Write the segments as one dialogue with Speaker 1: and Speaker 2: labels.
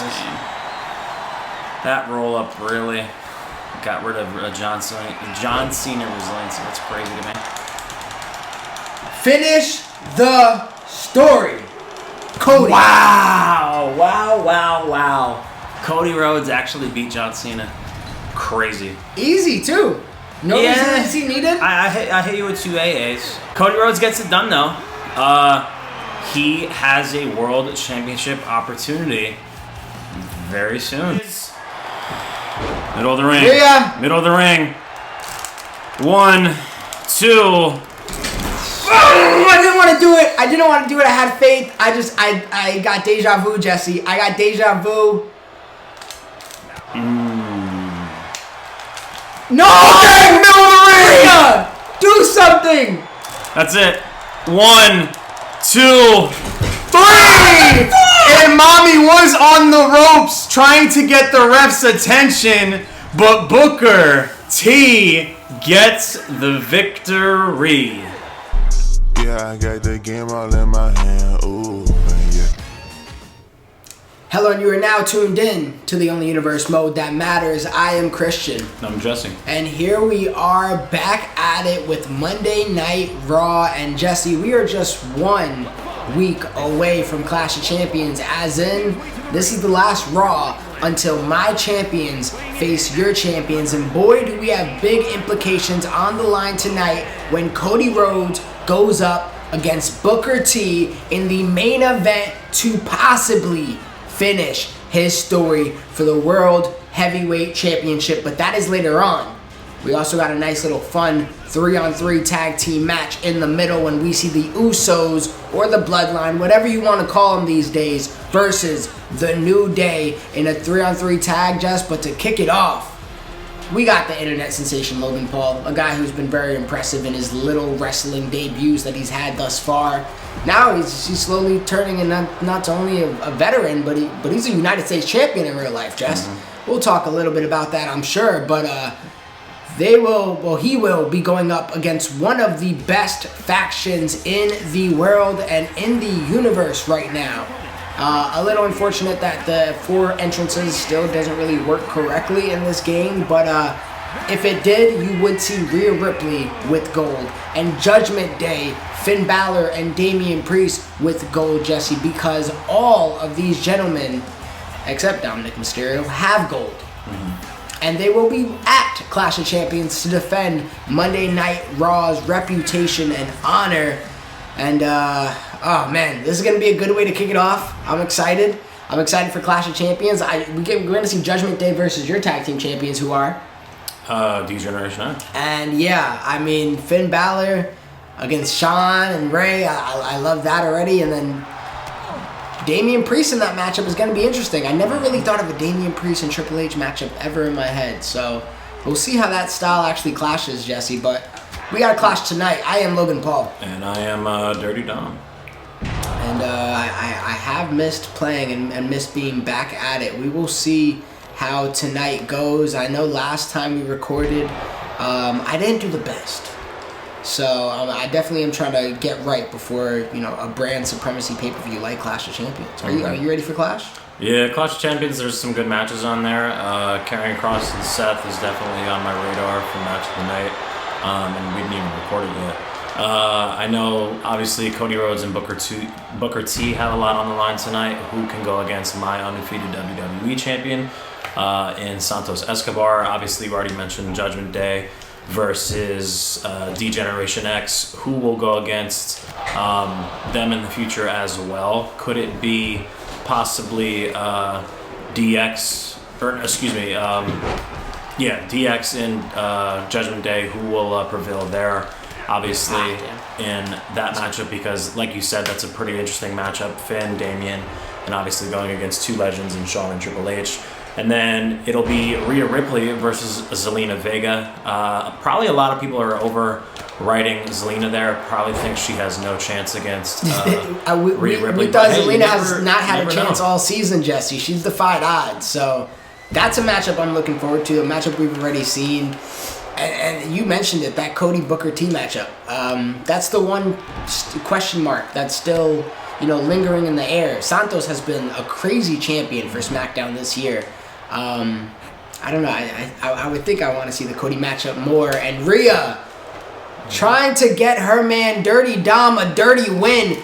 Speaker 1: this game. That roll up really got rid of John Cena resiliency. That's crazy to me.
Speaker 2: Finish the story. Cody.
Speaker 1: Wow. Cody Rhodes actually beat John Cena. Crazy.
Speaker 2: Easy, too. No resiliency needed?
Speaker 1: I hit you with 2 AAs. Cody Rhodes gets it done, though. He has a world championship opportunity very soon. Middle of the ring.
Speaker 2: Yeah.
Speaker 1: Middle of the ring. 1, 2.
Speaker 2: I didn't want to do it. I had faith. I got deja vu, Jesse. I got deja vu. No! Okay, middle of the ring! Do something!
Speaker 1: That's it. 1, 2,
Speaker 2: 3!
Speaker 3: And Mommy was on the ropes trying to get the ref's attention, but Booker T gets the victory.
Speaker 4: Yeah, I got the game all in my hand. Ooh, yeah.
Speaker 2: Hello, and you are now tuned in to the only universe mode that matters. I am Christian.
Speaker 1: I'm Jesse.
Speaker 2: And here we are back at it with Monday Night Raw. And Jesse, we are just 1 week away from Clash of Champions, as in, this is the last Raw until my champions face your champions. And boy, do we have big implications on the line tonight when Cody Rhodes goes up against Booker T in the main event to possibly finish his story for the World Heavyweight Championship. But that is later on. We also got a nice little fun 3-on-3 tag team match in the middle when we see the Usos or the Bloodline, whatever you want to call them these days, versus the New Day in a 3-on-3 tag, just. But to kick it off, we got the internet sensation Logan Paul, a guy who's been very impressive in his little wrestling debuts that he's had thus far. Now he's slowly turning into not only a veteran, but he's a United States champion in real life, Jess. Mm-hmm. We'll talk a little bit about that, I'm sure, but he will be going up against one of the best factions in the world and in the universe right now. A little unfortunate that the 4 entrances still doesn't really work correctly in this game, but if it did, you would see Rhea Ripley with gold, and Judgment Day, Finn Balor, and Damian Priest with gold, Jesse, because all of these gentlemen, except Dominic Mysterio, have gold. Mm-hmm. And they will be at Clash of Champions to defend Monday Night Raw's reputation and honor. And, oh man, this is going to be a good way to kick it off. I'm excited. I'm excited for Clash of Champions. We're going to see Judgment Day versus your tag team champions, who are?
Speaker 1: D-Generation X.
Speaker 2: And yeah, I mean, Finn Balor against Shawn and Ray. I love that already. And then Damian Priest in that matchup is going to be interesting. I never really thought of a Damian Priest and Triple H matchup ever in my head. So we'll see how that style actually clashes, Jesse. But we got a clash tonight. I am Logan Paul.
Speaker 1: And I am Dirty Dom.
Speaker 2: And I have missed playing and missed being back at it. We will see how tonight goes. I know last time we recorded, I didn't do the best. So I definitely am trying to get right before, a brand supremacy pay-per-view like Clash of Champions. Are you ready for Clash?
Speaker 1: Yeah, Clash of Champions, there's some good matches on there. Karrion Kross and Seth is definitely on my radar for match of the night. And we didn't even record it yet. I know, obviously, Cody Rhodes and Booker T have a lot on the line tonight. Who can go against my undefeated WWE champion in Santos Escobar? Obviously, we already mentioned Judgment Day versus D-Generation X. Who will go against them in the future as well? Could it be possibly DX, or excuse me, DX and Judgment Day? Who will prevail there? Obviously, in that matchup, because like you said, that's a pretty interesting matchup. Finn, Damian, and obviously going against 2 legends in Shawn and Triple H. And then it'll be Rhea Ripley versus Zelina Vega. Probably a lot of people are overwriting Zelina there. Probably think she has no chance against Rhea Ripley.
Speaker 2: We thought Zelina has not had a chance all season, Jesse. She's defied odds. So that's a matchup I'm looking forward to, a matchup we've already seen. And you mentioned it, that Cody Booker T matchup. That's the one question mark that's still lingering in the air. Santos has been a crazy champion for SmackDown this year. I don't know. I would think I want to see the Cody matchup more. And Rhea trying to get her man Dirty Dom a dirty win.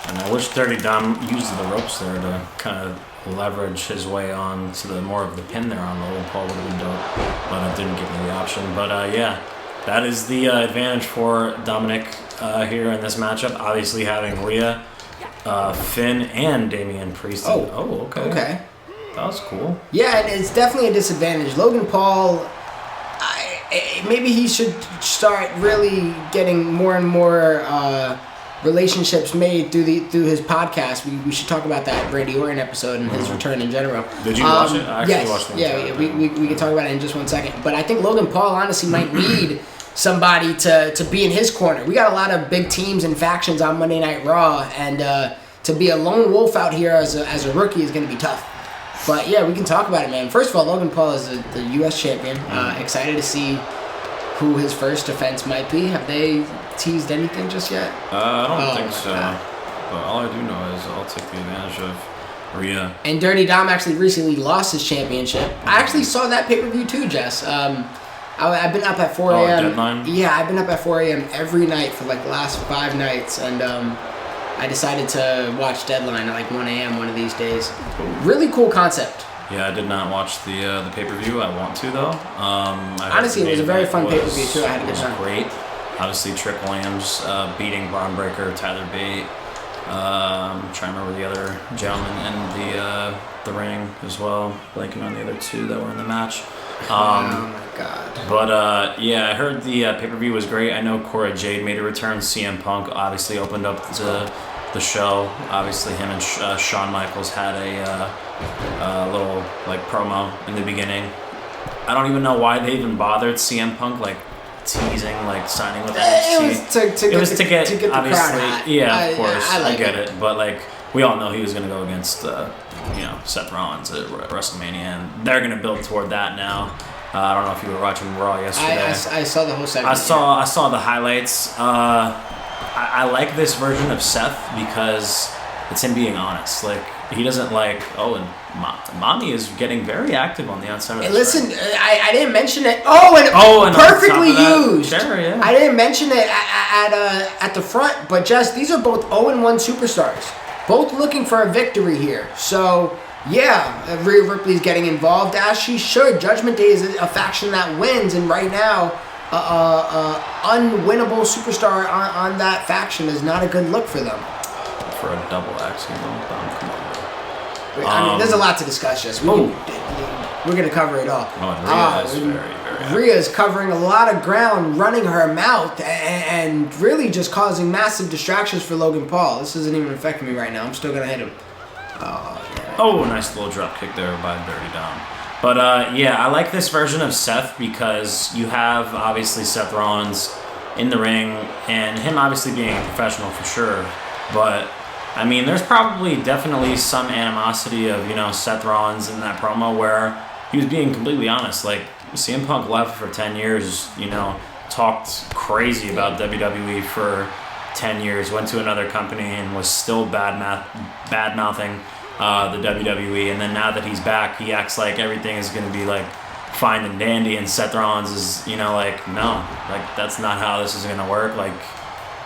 Speaker 1: And I wish Dirty Dom used the ropes there to kind of leverage his way on to the more of the pin there on Logan Paul would have been dope, but it didn't give me the option. But yeah, that is the advantage for Dominic here in this matchup. Obviously having Rhea, Finn, and Damian Priest. Oh, okay.
Speaker 2: Okay.
Speaker 1: That was cool.
Speaker 2: Yeah, and it's definitely a disadvantage. Logan Paul, maybe he should start really getting more and more relationships made through his podcast. We should talk about that Randy Orton episode and his return in general.
Speaker 1: Did you watch it? I actually watched it.
Speaker 2: Yeah, we can talk about it in just 1 second. But I think Logan Paul honestly might need somebody to be in his corner. We got a lot of big teams and factions on Monday Night Raw, and to be a lone wolf out here as a rookie is going to be tough. But yeah, we can talk about it, man. First of all, Logan Paul is the U.S. champion. Excited to see who his first defense might be. Have they teased anything just yet?
Speaker 1: I don't think so. But all I do know is I'll take the advantage of Rhea.
Speaker 2: And Dirty Dom actually recently lost his championship. I actually saw that pay-per-view too, Jess. I've been up at 4 a.m.
Speaker 1: Deadline?
Speaker 2: Yeah, I've been up at 4 a.m. every night for like the last 5 nights, and I decided to watch Deadline at like 1 a.m. one of these days. Really cool concept.
Speaker 1: Yeah, I did not watch the pay-per-view. I want to, though.
Speaker 2: Honestly, it was a very fun pay-per-view, too. I had a good time.
Speaker 1: It was great. Obviously, Trick Williams beating Braun Breaker, Tyler Bate. I'm trying to remember the other gentleman in the ring as well. Blanking on the other two that were in the match.
Speaker 2: Oh, my God.
Speaker 1: But, yeah, I heard the pay-per-view was great. I know Cora Jade made a return. CM Punk obviously opened up the show. Obviously, him and Shawn Michaels had a little like promo in the beginning. I don't even know why they even bothered CM Punk like teasing like signing with NXT.
Speaker 2: It was to get the crowd hot.
Speaker 1: Yeah, of course,
Speaker 2: I
Speaker 1: get it. But like we all know he was gonna go against Seth Rollins at WrestleMania, and they're gonna build toward that now. I don't know if you were watching Raw yesterday.
Speaker 2: I saw the whole segment.
Speaker 1: I saw the highlights. I like this version of Seth because it's him being honest. Like he doesn't like. Oh, and Mommy is getting very active on the outside of the
Speaker 2: listen,
Speaker 1: ring.
Speaker 2: I didn't mention it. And perfectly used.
Speaker 1: Sure, yeah.
Speaker 2: I didn't mention it at the front, but just these are both 0-1 superstars, both looking for a victory here. So yeah, Rhea Ripley's getting involved as she should. Judgment Day is a faction that wins, and right now, unwinnable superstar on that faction is not a good look for them.
Speaker 1: For a double axe, come on.
Speaker 2: I mean, there's a lot to discuss. Just we're gonna cover it all.
Speaker 1: Rhea is very
Speaker 2: Rhea's covering a lot of ground, running her mouth, and really just causing massive distractions for Logan Paul. This isn't even affecting me right now. I'm still gonna hit him.
Speaker 1: Oh, nice little drop kick there by Dirty Dom. But yeah, I like this version of Seth because you have obviously Seth Rollins in the ring, and him obviously being a professional for sure. But I mean, there's definitely some animosity of Seth Rollins in that promo where he was being completely honest. Like CM Punk left for 10 years, talked crazy about WWE for 10 years, went to another company and was still bad-mouthing the WWE, and then now that he's back, he acts like everything is going to be like fine and dandy, and Seth Rollins is, like, no, like that's not how this is going to work. Like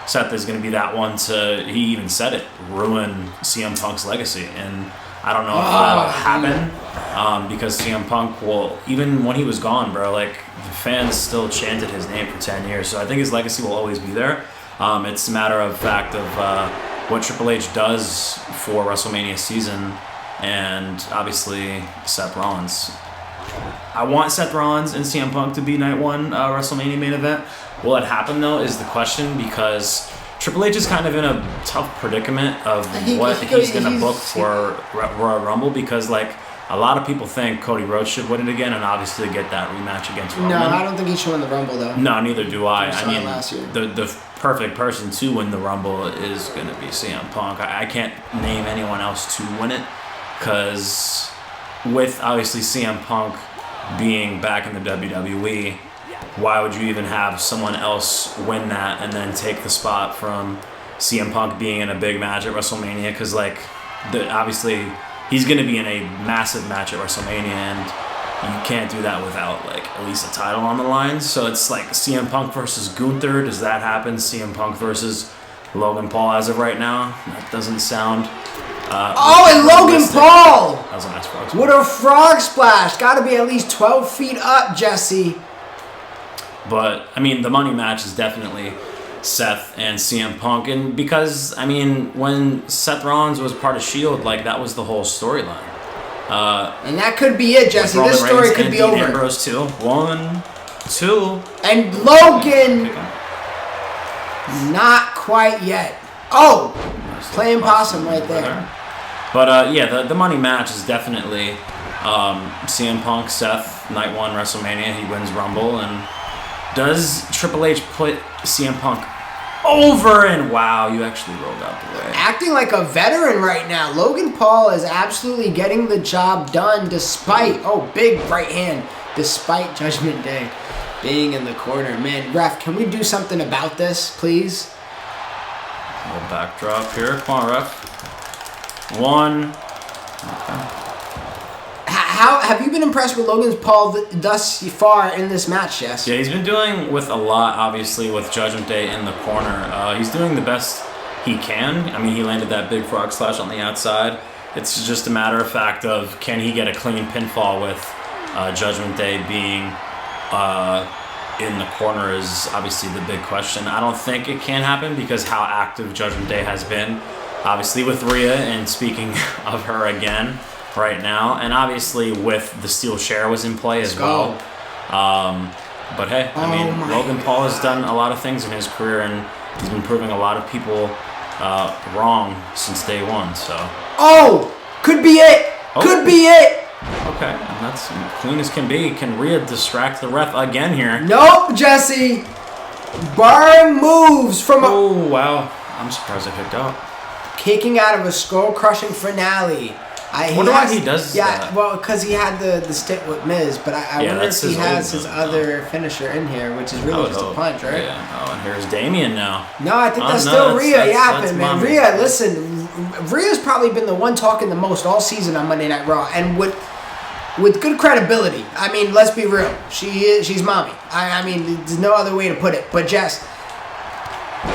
Speaker 1: Seth is going to be that one to, he even said it, ruin CM Punk's legacy, and I don't know if that'll happen because CM Punk will, even when he was gone, bro, like the fans still chanted his name for 10 years, so I think his legacy will always be there. It's a matter of fact of what Triple H does for WrestleMania season, and obviously Seth Rollins. I want Seth Rollins and CM Punk to be night one WrestleMania main event. Will it happen though is the question, because Triple H is kind of in a tough predicament of what he's going to book for Royal Rumble, because like a lot of people think Cody Rhodes should win it again and obviously get that rematch against Roman.
Speaker 2: No, I don't think he should win the Rumble though.
Speaker 1: No, neither do I.
Speaker 2: I mean, last year.
Speaker 1: The perfect person to win the Rumble is going to be CM Punk. I can't name anyone else to win it, because with obviously CM Punk being back in the WWE, why would you even have someone else win that and then take the spot from CM Punk being in a big match at WrestleMania because, like, obviously he's going to be in a massive match at WrestleMania, and you can't do that without, like, at least a title on the line. So it's like CM Punk versus Gunther. Does that happen? CM Punk versus Logan Paul as of right now? That doesn't sound...
Speaker 2: and Logan
Speaker 1: realistic.
Speaker 2: Paul!
Speaker 1: That was a nice frog splash.
Speaker 2: With a frog splash. Got to be at least 12 feet up, Jesse.
Speaker 1: But, I mean, the money match is definitely Seth and CM Punk. And because, I mean, when Seth Rollins was part of S.H.I.E.L.D., like, that was the whole storyline.
Speaker 2: And that could be it, Jesse. This story could be over.
Speaker 1: Ambrose too. 1, 2.
Speaker 2: And Logan, not quite yet. Oh, playing possum right there.
Speaker 1: But yeah, the money match is definitely CM Punk, Seth, night 1 WrestleMania. He wins Rumble, and does Triple H put CM Punk over? And wow, you actually rolled out the way.
Speaker 2: Acting like a veteran right now. Logan Paul is absolutely getting the job done despite, big right hand, despite Judgment Day being in the corner. Man, ref, can we do something about this, please?
Speaker 1: A little backdrop here. Come on, ref. 1. Okay.
Speaker 2: How have you been impressed with Logan Paul thus far in this match, Jess?
Speaker 1: Yeah, he's been doing with a lot, obviously, with Judgment Day in the corner. He's doing the best he can. I mean, he landed that big frog slash on the outside. It's just a matter of fact of can he get a clean pinfall with Judgment Day being in the corner is obviously the big question. I don't think it can happen because how active Judgment Day has been, obviously with Rhea, and speaking of her again right now, and obviously with the steel chair was in play as well. But hey, I mean, Logan Paul has done a lot of things in his career, and he's been proving a lot of people wrong since day 1. So.
Speaker 2: Could be it. Could be it.
Speaker 1: Okay, and that's clean as can be. Can Rhea distract the ref again here?
Speaker 2: Nope, Jesse. Barring moves from a...
Speaker 1: Oh, wow. I'm surprised I picked out.
Speaker 2: Kicking out of a skull-crushing finale.
Speaker 1: I wonder why he does that.
Speaker 2: Yeah, well, because he had the stick with Miz, but I wonder if he has his other finisher in here, which is really just a punch, right?
Speaker 1: Yeah. Oh, and here's Damien now.
Speaker 2: No, I think that's still Rhea yapping, man. Rhea, listen, Rhea's probably been the one talking the most all season on Monday Night Raw, and with good credibility. I mean, let's be real. She's mommy. I mean, there's no other way to put it. But Jess,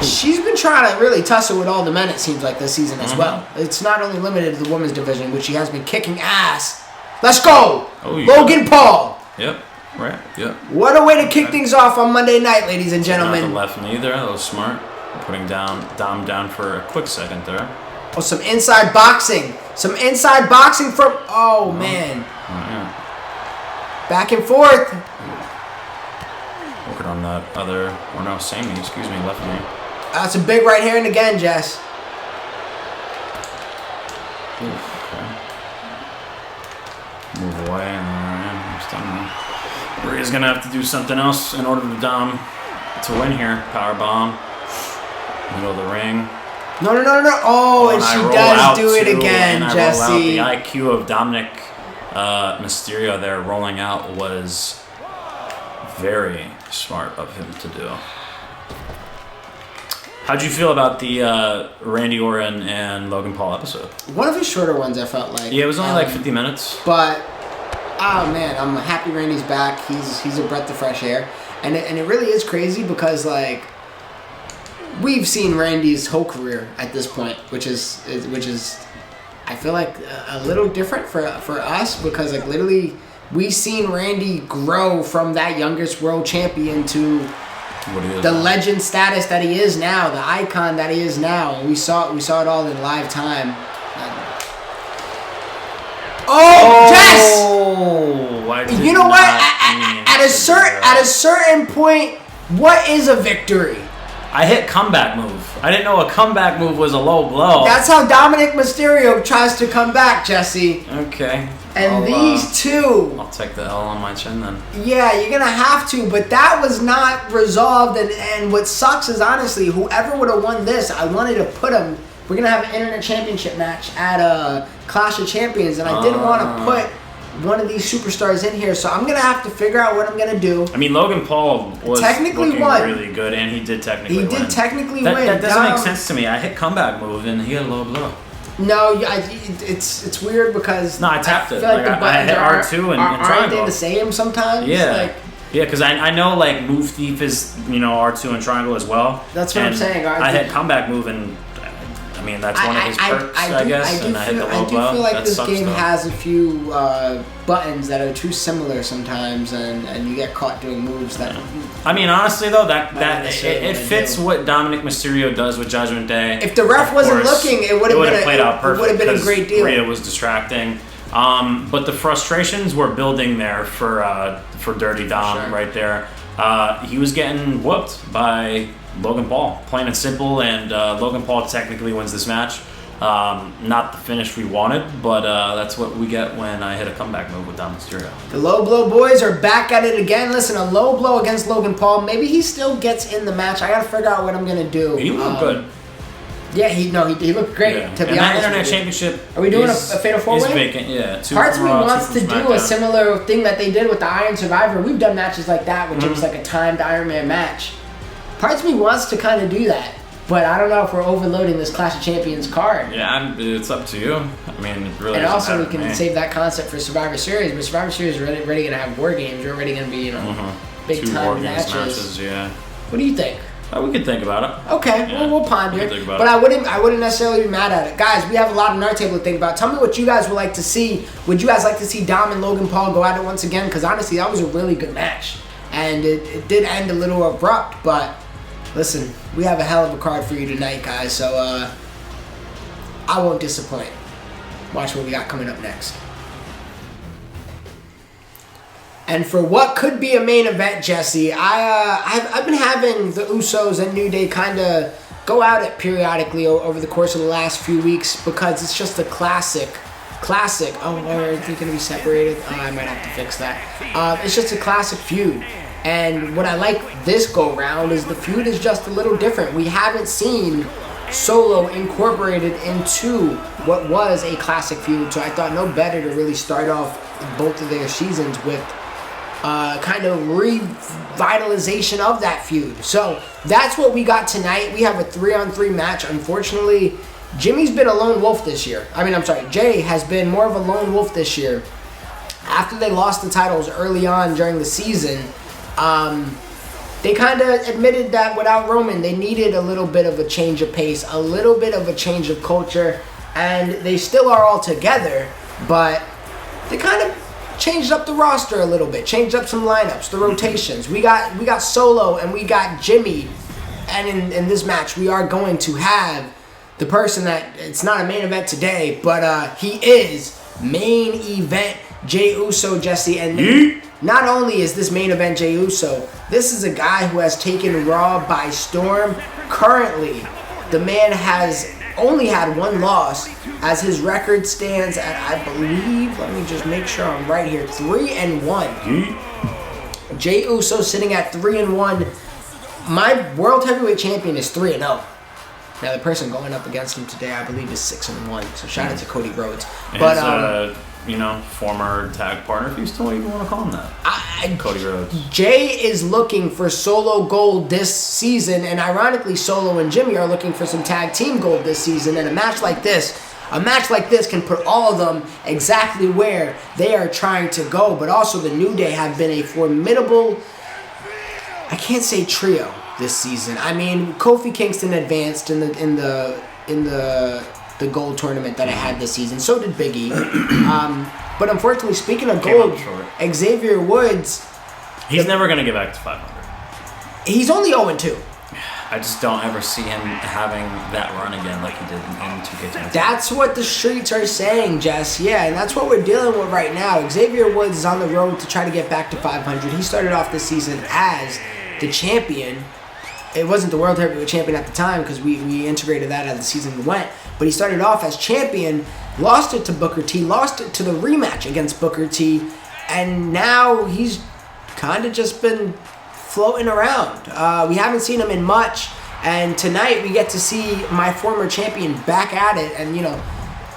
Speaker 2: she's been trying to really tussle with all the men, it seems like, this season as well. It's not only limited to the women's division, which she has been kicking ass. Let's go! Logan Paul!
Speaker 1: Yep, right, yep.
Speaker 2: What a way to kick things off on Monday night, ladies and gentlemen.
Speaker 1: Not the left knee there, that was smart. Putting Dom down for a quick second there.
Speaker 2: Oh, some inside boxing. Some inside boxing from... Oh, man.
Speaker 1: Yeah.
Speaker 2: Back and forth.
Speaker 1: Working on that other... Or no, same knee, excuse me, left knee.
Speaker 2: That's a big right hand again, Jess.
Speaker 1: Okay. Move away, and I'm still now. Rhea's going to have to do something else in order to Dom to win here. Power bomb. Middle of the ring.
Speaker 2: No. Oh, and she does do it again, Jesse.
Speaker 1: The IQ of Dominic Mysterio there rolling out was very smart of him to do. How'd you feel about the Randy Orton and Logan Paul episode?
Speaker 2: One of his shorter ones, I felt like.
Speaker 1: Yeah, it was only like 50 minutes.
Speaker 2: But, oh man, I'm happy Randy's back. He's a breath of fresh air. And it really is crazy because, like, we've seen Randy's whole career at this point, which is I feel like a little different for us because, like, literally we've seen Randy grow from that youngest world champion to the legend status that he is now, the icon that he is now. And we saw it all in live time. Yes! You know what? At a certain point, what is a victory?
Speaker 1: I hit comeback move. I didn't know a comeback move was a low blow.
Speaker 2: That's how Dominic Mysterio tries to come back, Jesse.
Speaker 1: Okay.
Speaker 2: And these two...
Speaker 1: I'll take the L on my chin then.
Speaker 2: Yeah, you're going to have to, but that was not resolved. And what sucks is, honestly, whoever would have won this, I wanted to put him... We're going to have an Internet Championship match at Clash of Champions, and I didn't want to put one of these superstars in here, so I'm gonna have to figure out what I'm gonna do.
Speaker 1: I mean, Logan Paul was
Speaker 2: Technically
Speaker 1: looking
Speaker 2: won.
Speaker 1: really good, and he did technically win.
Speaker 2: He did technically
Speaker 1: that,
Speaker 2: win.
Speaker 1: That doesn't
Speaker 2: Dom-
Speaker 1: make sense to me. I hit comeback move, and he had a low blow.
Speaker 2: No, it's weird because
Speaker 1: No, I tapped
Speaker 2: I
Speaker 1: it.
Speaker 2: feel like
Speaker 1: Like,
Speaker 2: the
Speaker 1: I
Speaker 2: buttons
Speaker 1: hit
Speaker 2: are,
Speaker 1: R2 and
Speaker 2: aren't
Speaker 1: triangle.
Speaker 2: they the same sometimes?
Speaker 1: Yeah.
Speaker 2: Like,
Speaker 1: Yeah, because I know like move thief is R2 and triangle as well.
Speaker 2: That's what I'm
Speaker 1: And
Speaker 2: saying.
Speaker 1: I hit comeback move, and I mean that's one of his perks, I guess. And I hit the low blow.
Speaker 2: I do feel like
Speaker 1: That
Speaker 2: this
Speaker 1: sucks,
Speaker 2: game
Speaker 1: though.
Speaker 2: has a few buttons that are too similar sometimes, and you get caught doing moves that.
Speaker 1: I mean, honestly though, that
Speaker 2: necessarily
Speaker 1: it
Speaker 2: what I
Speaker 1: fits
Speaker 2: do.
Speaker 1: what Dominic Mysterio does with Judgment Day.
Speaker 2: If the ref
Speaker 1: Of
Speaker 2: wasn't
Speaker 1: course,
Speaker 2: looking, it would have been
Speaker 1: played out perfect.
Speaker 2: It would have been a
Speaker 1: 'cause
Speaker 2: great deal.
Speaker 1: Rhea was distracting. But the frustrations were building there for Dirty Dom
Speaker 2: Sure.
Speaker 1: right there. He was getting whooped by Logan Paul, plain and simple, and Logan Paul technically wins this match. Not the finish we wanted, but that's what we get when I hit a comeback move with Dom Mysterio.
Speaker 2: The low blow boys are back at it again. Listen, a low blow against Logan Paul. Maybe he still gets in the match. I gotta figure out what I'm gonna do.
Speaker 1: He looked good.
Speaker 2: Yeah, he looked great.
Speaker 1: Yeah.
Speaker 2: To be
Speaker 1: and that
Speaker 2: honest,
Speaker 1: Internet
Speaker 2: with you.
Speaker 1: Championship.
Speaker 2: Are we doing a
Speaker 1: is,
Speaker 2: fatal four-way?
Speaker 1: Is vacant. Yeah. Two
Speaker 2: Parts of
Speaker 1: from
Speaker 2: me
Speaker 1: Raw,
Speaker 2: wants
Speaker 1: two
Speaker 2: to
Speaker 1: from
Speaker 2: do a
Speaker 1: SmackDown.
Speaker 2: similar thing that they did with the Iron Survivor. We've done matches like that, which it was like a timed Iron Man match. Parts of me wants to kind of do that, but I don't know if we're overloading this Clash of Champions card.
Speaker 1: Yeah, it's up to you. I mean, it really.
Speaker 2: And
Speaker 1: doesn't
Speaker 2: also,
Speaker 1: matter
Speaker 2: we
Speaker 1: to
Speaker 2: can
Speaker 1: me.
Speaker 2: save that concept for Survivor Series, but Survivor Series is already going to have war games. You're already going to be, big
Speaker 1: Two War
Speaker 2: time
Speaker 1: Games
Speaker 2: matches.
Speaker 1: Yeah.
Speaker 2: What do you think?
Speaker 1: We could think about it.
Speaker 2: Okay,
Speaker 1: Yeah,
Speaker 2: well, we'll ponder.
Speaker 1: we can think about
Speaker 2: But
Speaker 1: it.
Speaker 2: I wouldn't necessarily be mad at it. Guys, we have a lot on our table to think about. Tell me what you guys would like to see. Would you guys like to see Dom and Logan Paul go at it once again? Because honestly, that was a really good match. And it did end a little abrupt, but listen, we have a hell of a card for you tonight, guys. So I won't disappoint. Watch what we got coming up next. And for what could be a main event, Jesse, I've been having the Usos and New Day kind of go at it periodically over the course of the last few weeks because it's just a classic. Oh, are they going to be separated? Oh, I might have to fix that. It's just a classic feud. And what I like this go round is the feud is just a little different. We haven't seen Solo incorporated into what was a classic feud, so I thought no better to really start off both of their seasons with kind of revitalization of that feud. So that's what we got tonight. We have a 3-on-3 match. Unfortunately, Jimmy's been a lone wolf this year. Jay has been more of a lone wolf this year. After they lost the titles early on during the season, they kind of admitted that without Roman, they needed a little bit of a change of pace, a little bit of a change of culture, and they still are all together, but they kind of changed up the roster a little bit, changed up some lineups, the rotations. We got Solo and we got Jimmy, and in this match we are going to have the person that it's not a main event today, but he is main event Jey Uso, Jesse, and not only is this main event Jey Uso, this is a guy who has taken Raw by storm. Currently, the man has only had one loss as his record stands at, I believe, let me just make sure I'm right here, 3-1. Jey Uso sitting at 3-1. My World Heavyweight Champion is 3-0. Now the person going up against him today, I believe, is 6-1. So shout out to Cody Rhodes. But
Speaker 1: former tag partner, if you still even want to call him that. Cody Rhodes.
Speaker 2: Jay is looking for solo gold this season, and ironically, Solo and Jimmy are looking for some tag team gold this season. And a match like this can put all of them exactly where they are trying to go. But also, the New Day have been a formidable, I can't say trio this season. I mean, Kofi Kingston advanced in the gold tournament that I had this season. So did Big E. But unfortunately, speaking of gold, Xavier Woods,
Speaker 1: he's never going to get back to 500.
Speaker 2: He's only 0-2.
Speaker 1: I just don't ever see him having that run again like he did in 2K23.
Speaker 2: That's what the streets are saying, Jess. Yeah, and that's what we're dealing with right now. Xavier Woods is on the road to try to get back to 500. He started off this season as the champion. It wasn't the World Heavyweight Champion at the time because we integrated that as the season went. But he started off as champion, lost it to Booker T, lost it to the rematch against Booker T, and now he's kind of just been floating around. We haven't seen him in much, and tonight we get to see my former champion back at it, and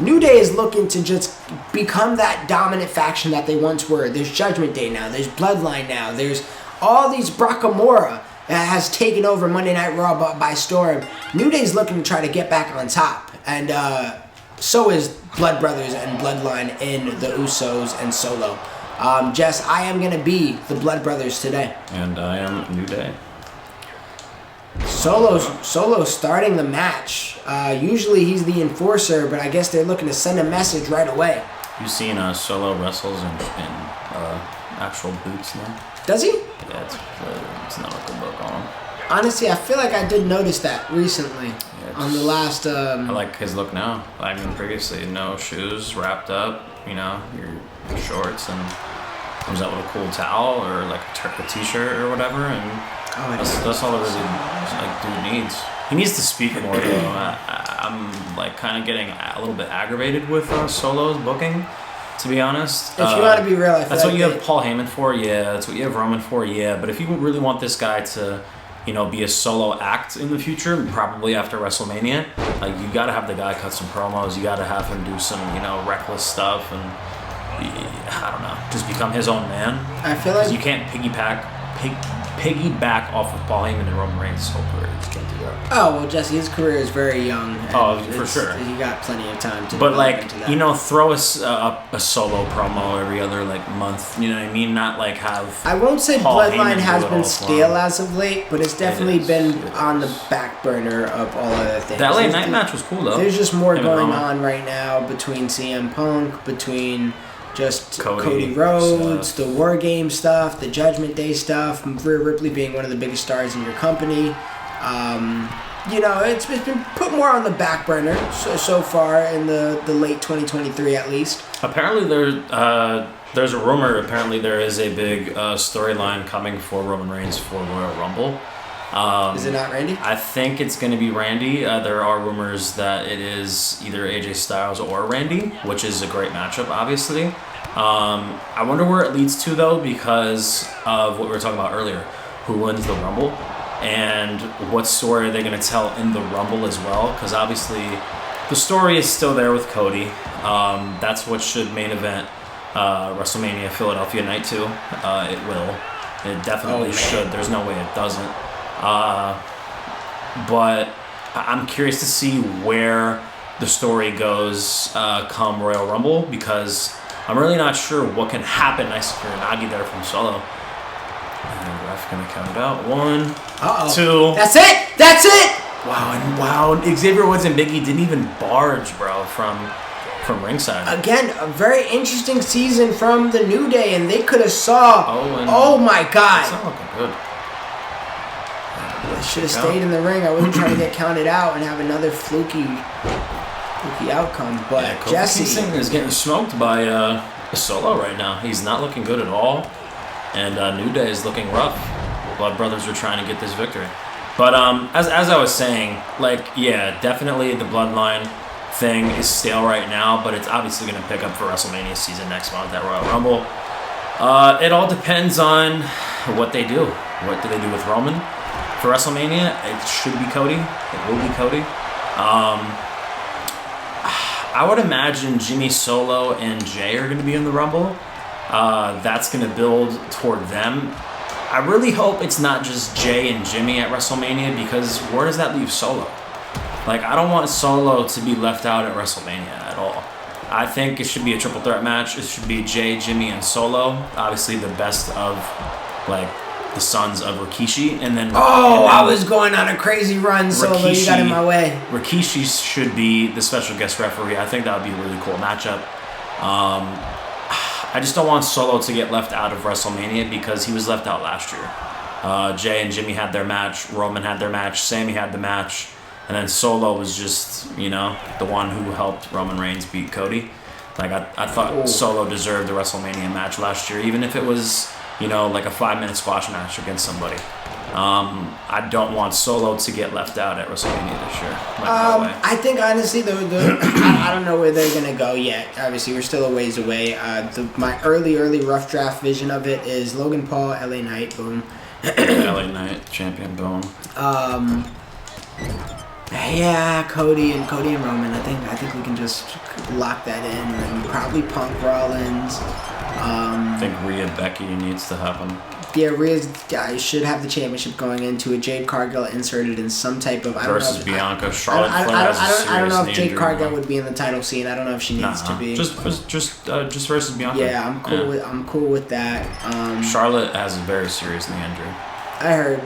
Speaker 2: New Day is looking to just become that dominant faction that they once were. There's Judgment Day now. There's Bloodline now. There's all these Brakamora that has taken over Monday Night Raw by storm. New Day's looking to try to get back on top. And so is Blood Brothers and Bloodline in the Usos and Solo. Jess, I am going to be the Blood Brothers today.
Speaker 1: And I am New Day.
Speaker 2: Solo starting the match. Usually he's the enforcer, but I guess they're looking to send a message right away.
Speaker 1: You've seen Solo wrestles in actual boots now?
Speaker 2: Does he?
Speaker 1: Yeah, it's not a good look on him.
Speaker 2: Honestly, I feel like I did notice that recently on the last...
Speaker 1: I like his look now. I mean, previously, no shoes, wrapped up, your shorts, and comes out with a cool towel or like a t-shirt or whatever, and that's all it really dude needs. He needs to speak more though. I'm like kind of getting a little bit aggravated with Solo's booking, to be honest.
Speaker 2: If you want to be real, I feel
Speaker 1: that's
Speaker 2: like
Speaker 1: what you have Paul Heyman for, yeah. That's what you have Roman for, yeah. But if you really want this guy to, be a solo act in the future, probably after WrestleMania, like you got to have the guy cut some promos. You got to have him do some, reckless stuff, and I don't know, just become his own man.
Speaker 2: I feel like
Speaker 1: you can't piggyback off of Paul Heyman and Roman Reigns' whole career. You just can't do that.
Speaker 2: Oh well, Jesse, his career is very young.
Speaker 1: For sure.
Speaker 2: You got plenty of time to.
Speaker 1: But
Speaker 2: develop into that.
Speaker 1: throw us a solo promo every other month. You know what I mean? Not like have.
Speaker 2: I won't say
Speaker 1: Paul
Speaker 2: Bloodline
Speaker 1: Heyman
Speaker 2: has
Speaker 1: do it
Speaker 2: been
Speaker 1: all
Speaker 2: stale
Speaker 1: for him.
Speaker 2: as of late, but it's definitely been on the back burner of all other things.
Speaker 1: The LA Night match was cool though.
Speaker 2: There's just more
Speaker 1: Him and
Speaker 2: going
Speaker 1: Roman.
Speaker 2: on right now between CM Punk, between just
Speaker 1: Cody
Speaker 2: Rhodes,
Speaker 1: stuff.
Speaker 2: the War Game stuff, the Judgment Day stuff, Rhea Ripley being one of the biggest stars in your company. It's been put more on the back burner so far in the late 2023 at least.
Speaker 1: Apparently there's a rumor. Apparently there is a big storyline coming for Roman Reigns for Royal Rumble.
Speaker 2: Is it not Randy?
Speaker 1: I think it's going to be Randy. There are rumors that it is either AJ Styles or Randy, which is a great matchup, obviously. I wonder where it leads to, though, because of what we were talking about earlier. Who wins the Rumble? And what story are they going to tell in the Rumble as well? Because obviously the story is still there with Cody. That's what should main event WrestleMania Philadelphia Night 2. It will. It definitely should. There's no way it doesn't. But I'm curious to see where the story goes come Royal Rumble, because I'm really not sure what can happen. Nice Kuranagi there from Solo. And the ref gonna count it out. 1, 2.
Speaker 2: That's it!
Speaker 1: Wow, Xavier Woods and Big E didn't even barge, bro, from ringside.
Speaker 2: Again, a very interesting season from the New Day, and they could have saw. Oh my God!
Speaker 1: It's not looking good.
Speaker 2: I should have stayed in the ring. I wasn't trying to get counted out and have another fluky outcome. But
Speaker 1: Kofi
Speaker 2: Jesse
Speaker 1: Kingston is getting smoked by Solo right now. He's not looking good at all, and New Day is looking rough. Blood Brothers are trying to get this victory. But as I was saying, definitely the Bloodline thing is stale right now, but it's obviously going to pick up for WrestleMania season next month at Royal Rumble. It all depends on what they do. What do they do with Roman? For WrestleMania, it should be Cody. It will be Cody. I would imagine Jimmy, Solo, and Jay are going to be in the Rumble. That's going to build toward them. I really hope it's not just Jay and Jimmy at WrestleMania, because where does that leave Solo? I don't want Solo to be left out at WrestleMania at all. I think it should be a triple threat match. It should be Jay, Jimmy, and Solo. Obviously, the best of the sons of Rikishi, and then
Speaker 2: I was going on a crazy run, Solo. You got in my way.
Speaker 1: Rikishi should be the special guest referee. I think that would be a really cool matchup. I just don't want Solo to get left out of WrestleMania, because he was left out last year. Jay and Jimmy had their match. Roman had their match. Sammy had the match. And then Solo was just, the one who helped Roman Reigns beat Cody. I thought Solo deserved the WrestleMania match last year, even if it was, a 5-minute squash match against somebody. I don't want Solo to get left out at WrestleMania this year. No way.
Speaker 2: I think, honestly, I don't know where they're going to go yet. Obviously, we're still a ways away. My early rough draft vision of it is Logan Paul, LA Knight, boom.
Speaker 1: LA Knight, champion, boom.
Speaker 2: Yeah, Cody and Roman. I think we can just lock that in, and probably Punk Rollins.
Speaker 1: I think Rhea Becky needs to happen.
Speaker 2: Yeah, Rhea's guy should have the championship going into it. Jade Cargill inserted in some type of
Speaker 1: versus Bianca. Charlotte Flair has a serious
Speaker 2: I don't know if Jade
Speaker 1: injury
Speaker 2: Cargill
Speaker 1: now.
Speaker 2: would be in the title scene. I don't know if she needs to be.
Speaker 1: Just versus Bianca.
Speaker 2: Yeah, I'm cool with that.
Speaker 1: Charlotte has a very serious knee injury.
Speaker 2: I heard.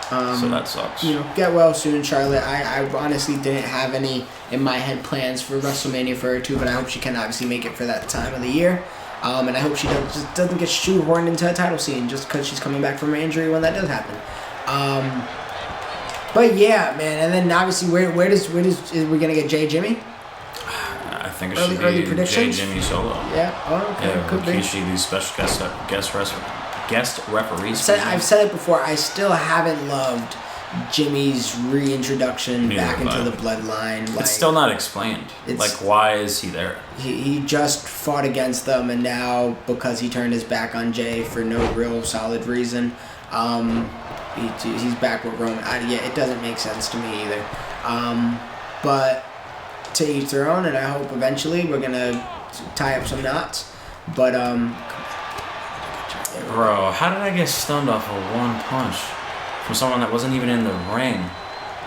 Speaker 1: So that sucks.
Speaker 2: Get well soon, Charlotte. I honestly didn't have any in my head plans for WrestleMania for her too, but I hope she can obviously make it for that time of the year. And I hope she doesn't get shoehorned into a title scene just because she's coming back from her injury when that does happen. But yeah, man. And then obviously, where is we gonna get Jay Jimmy?
Speaker 1: I think it
Speaker 2: Early
Speaker 1: should be Jay
Speaker 2: predictions?
Speaker 1: Jimmy Solo.
Speaker 2: Yeah. Oh, okay.
Speaker 1: Yeah,
Speaker 2: Could be.
Speaker 1: Rikishi, these special guest referees.
Speaker 2: I've said it before. I still haven't loved Jimmy's reintroduction back into the bloodline.
Speaker 1: It's still not explained. Why is he there?
Speaker 2: He just fought against them, and now because he turned his back on Jay for no real solid reason, he's back with Roman. It doesn't make sense to me either. But to each their own, and I hope eventually we're gonna tie up some knots. But
Speaker 1: Bro, how did I get stunned off of one punch from someone that wasn't even in the ring?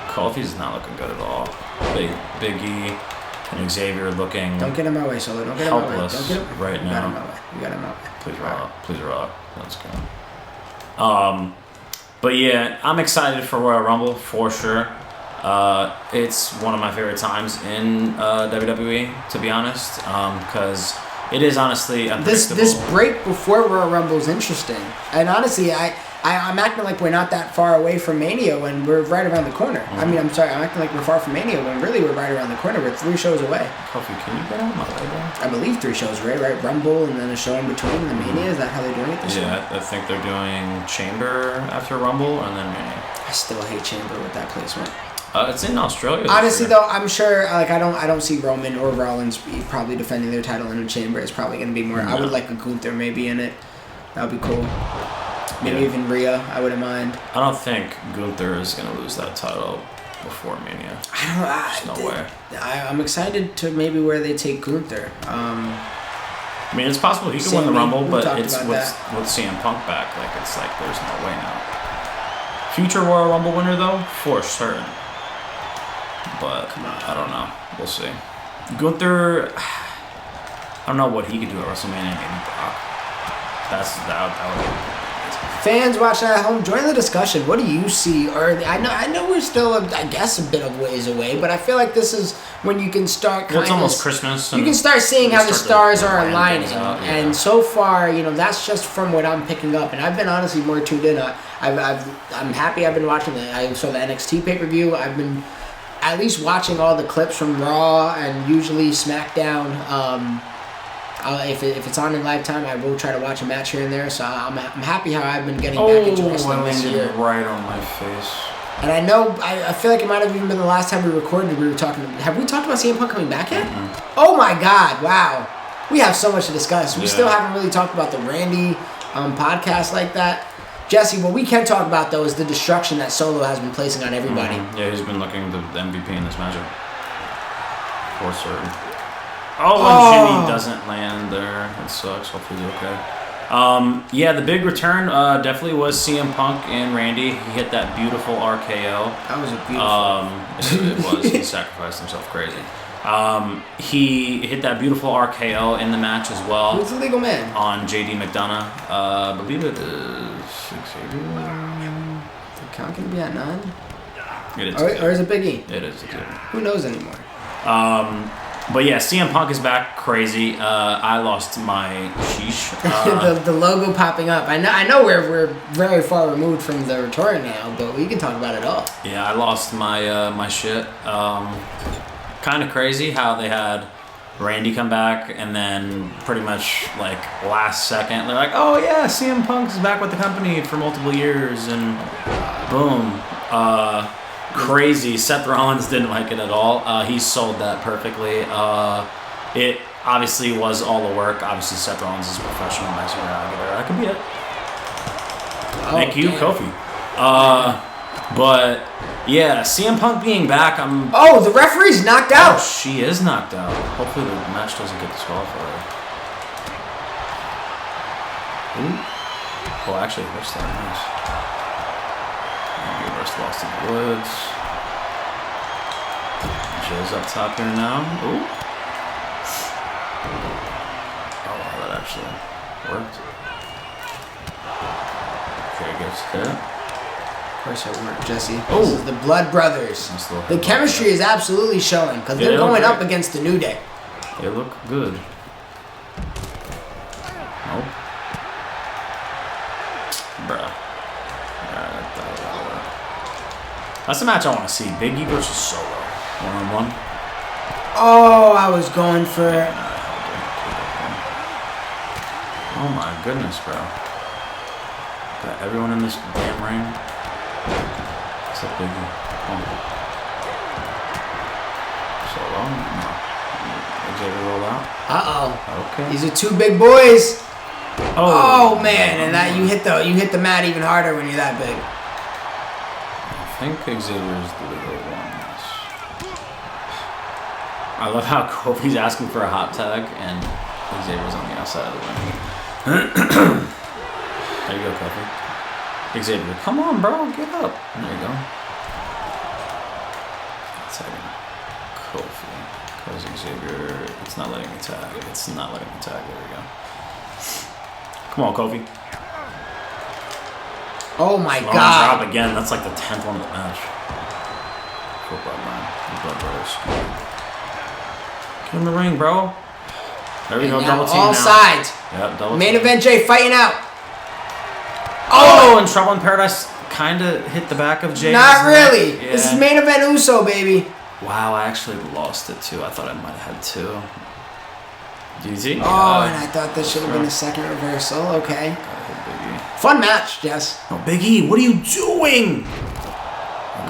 Speaker 1: Kofi's not looking good at all. Big E and Xavier looking.
Speaker 2: Don't get in my way, Solo. Don't get
Speaker 1: helpless
Speaker 2: in my way.
Speaker 1: right now.
Speaker 2: You got in my way.
Speaker 1: Please rock. Let's go. But yeah, I'm excited for Royal Rumble for sure. It's one of my favorite times in WWE, to be honest, because it is honestly unpredictable.
Speaker 2: This break before Royal Rumble is interesting, and honestly, I'm acting like we're not that far away from Mania when we're right around the corner.
Speaker 1: Mm-hmm.
Speaker 2: I mean, I'm sorry, I'm acting like we're far from Mania when really we're right around the corner. We're 3 shows away.
Speaker 1: Kofi, can you get out of my way, bro?
Speaker 2: I believe 3 shows, right? Rumble and then a show in between the Mania. Is that how they're doing it this year?
Speaker 1: Yeah, I think they're doing Chamber after Rumble and then Mania.
Speaker 2: I still hate Chamber with that placement.
Speaker 1: It's in Australia.
Speaker 2: Honestly, though, I'm sure. I don't see Roman or Rollins probably defending their title in a Chamber. It's probably going to be more.
Speaker 1: No.
Speaker 2: I would like a Gunther maybe in it. That would be cool. Maybe even Rhea. I wouldn't mind.
Speaker 1: I don't think Gunther is going to lose that title before Mania. There's no way.
Speaker 2: I'm excited to maybe where they take Gunther.
Speaker 1: I mean, it's possible he could win the Rumble, but it's with CM Punk back. It's like there's no way now. Future Royal Rumble winner though, for certain. But I don't know. We'll see. Gunther, I don't know what he could do at WrestleMania. Maybe Brock. That would be.
Speaker 2: Fans watching at home, join the discussion. What do you see? Or I know we're still, I guess, a bit of ways away, but I feel like this is when you can start.
Speaker 1: It's almost Christmas.
Speaker 2: You can start seeing how the stars are
Speaker 1: line
Speaker 2: aligning,
Speaker 1: things out, yeah.
Speaker 2: and so far, that's just from what I'm picking up. And I've been honestly more tuned in. I'm happy. I've been watching I saw the NXT pay-per-view. I've been at least watching all the clips from Raw and usually SmackDown. If it's on in live time, I will try to watch a match here and there. So I'm happy how I've been getting back into wrestling this year.
Speaker 1: Right on my face.
Speaker 2: And I know, I feel like it might have even been the last time we recorded. We were talking. Have we talked about CM Punk coming back yet?
Speaker 1: Mm-hmm.
Speaker 2: Oh my God! Wow, we have so much to discuss. We still haven't really talked about the Randy podcast like that. Jesse, what we can talk about though is the destruction that Solo has been placing on everybody.
Speaker 1: Mm-hmm. Yeah, he's been looking the MVP in this matchup. For certain. Oh, and Jimmy doesn't land there. That sucks. Hopefully he's okay. Yeah, the big return definitely was CM Punk and Randy. He hit that beautiful RKO.
Speaker 2: That was a beautiful.
Speaker 1: It was. He sacrificed himself crazy. He hit that beautiful RKO in the match as well.
Speaker 2: Who's the legal man?
Speaker 1: On JD McDonough. I believe it is 6
Speaker 2: The count can be at 9?
Speaker 1: It is.
Speaker 2: Or is it Big E?
Speaker 1: It is.
Speaker 2: Who knows anymore?
Speaker 1: But yeah, CM Punk is back crazy. I lost my sheesh.
Speaker 2: The logo popping up. I know we're very far removed from the return now, but we can talk about it all.
Speaker 1: Yeah, I lost my shit. Kind of crazy how they had Randy come back and then pretty much last second they're like, oh yeah, CM Punk's back with the company for multiple years and boom. Crazy. Seth Rollins didn't like it at all. He sold that perfectly. It obviously was all the work. Obviously, Seth Rollins is a professional. Nice way to get there. That could be it. Thank you, Kofi. But yeah, CM Punk being back, I'm.
Speaker 2: Oh, the referee's knocked
Speaker 1: Oh,
Speaker 2: out.
Speaker 1: she is knocked out. Hopefully the match doesn't get disqualified. Ooh. Oh, actually, that's that nice. And reverse lost in the woods. Jay's up top here now. Ooh. Oh, wow, that actually worked. Jay gets hit.
Speaker 2: Of course it worked, Jesse.
Speaker 1: Oh.
Speaker 2: This is the Blood Brothers.
Speaker 1: Nice little
Speaker 2: The
Speaker 1: headlock
Speaker 2: chemistry
Speaker 1: there.
Speaker 2: is absolutely showing because
Speaker 1: Yeah,
Speaker 2: they're
Speaker 1: they look
Speaker 2: going up
Speaker 1: great.
Speaker 2: against the New Day.
Speaker 1: They look good. Nope. Bruh. That's the match I want to see. Big E versus Solo. 1-on-1.
Speaker 2: Oh, I was going for...
Speaker 1: Oh my goodness, bro. Got everyone in this damn ring. Except Big E. Oh. Solo? No. Xavier roll out.
Speaker 2: Uh-oh.
Speaker 1: Okay.
Speaker 2: These are two big boys.
Speaker 1: Oh,
Speaker 2: Oh man, and that you hit the mat even harder when you're that big.
Speaker 1: I think Xavier's the leader one. I love how Kofi's asking for a hot tag and Xavier's on the outside of the ring. There you go, Kofi. Xavier, come on, bro, get up. There you go. Tagging Kofi. Because Xavier, it's not letting me tag. It's not letting me tag. There we go. Come on, Kofi.
Speaker 2: Oh my
Speaker 1: Long
Speaker 2: God.
Speaker 1: drop again. That's like the 10th one of the match. For Bloodline. The Blood Brothers. Get in the ring, bro. There we
Speaker 2: And
Speaker 1: go.
Speaker 2: now
Speaker 1: Double team
Speaker 2: all
Speaker 1: now.
Speaker 2: sides.
Speaker 1: Yep, double
Speaker 2: Main
Speaker 1: team.
Speaker 2: event Jay fighting out.
Speaker 1: Oh, and Trouble in Paradise kind of hit the back of Jay's
Speaker 2: Not
Speaker 1: neck.
Speaker 2: really.
Speaker 1: Yeah.
Speaker 2: This is main event Uso, baby.
Speaker 1: Wow, I actually lost it too. I thought I might have had two. GG.
Speaker 2: Oh, and I thought this should have been a second reversal. Okay.
Speaker 1: Big E.
Speaker 2: Fun match, Jess.
Speaker 1: Oh, Big E, what are you doing?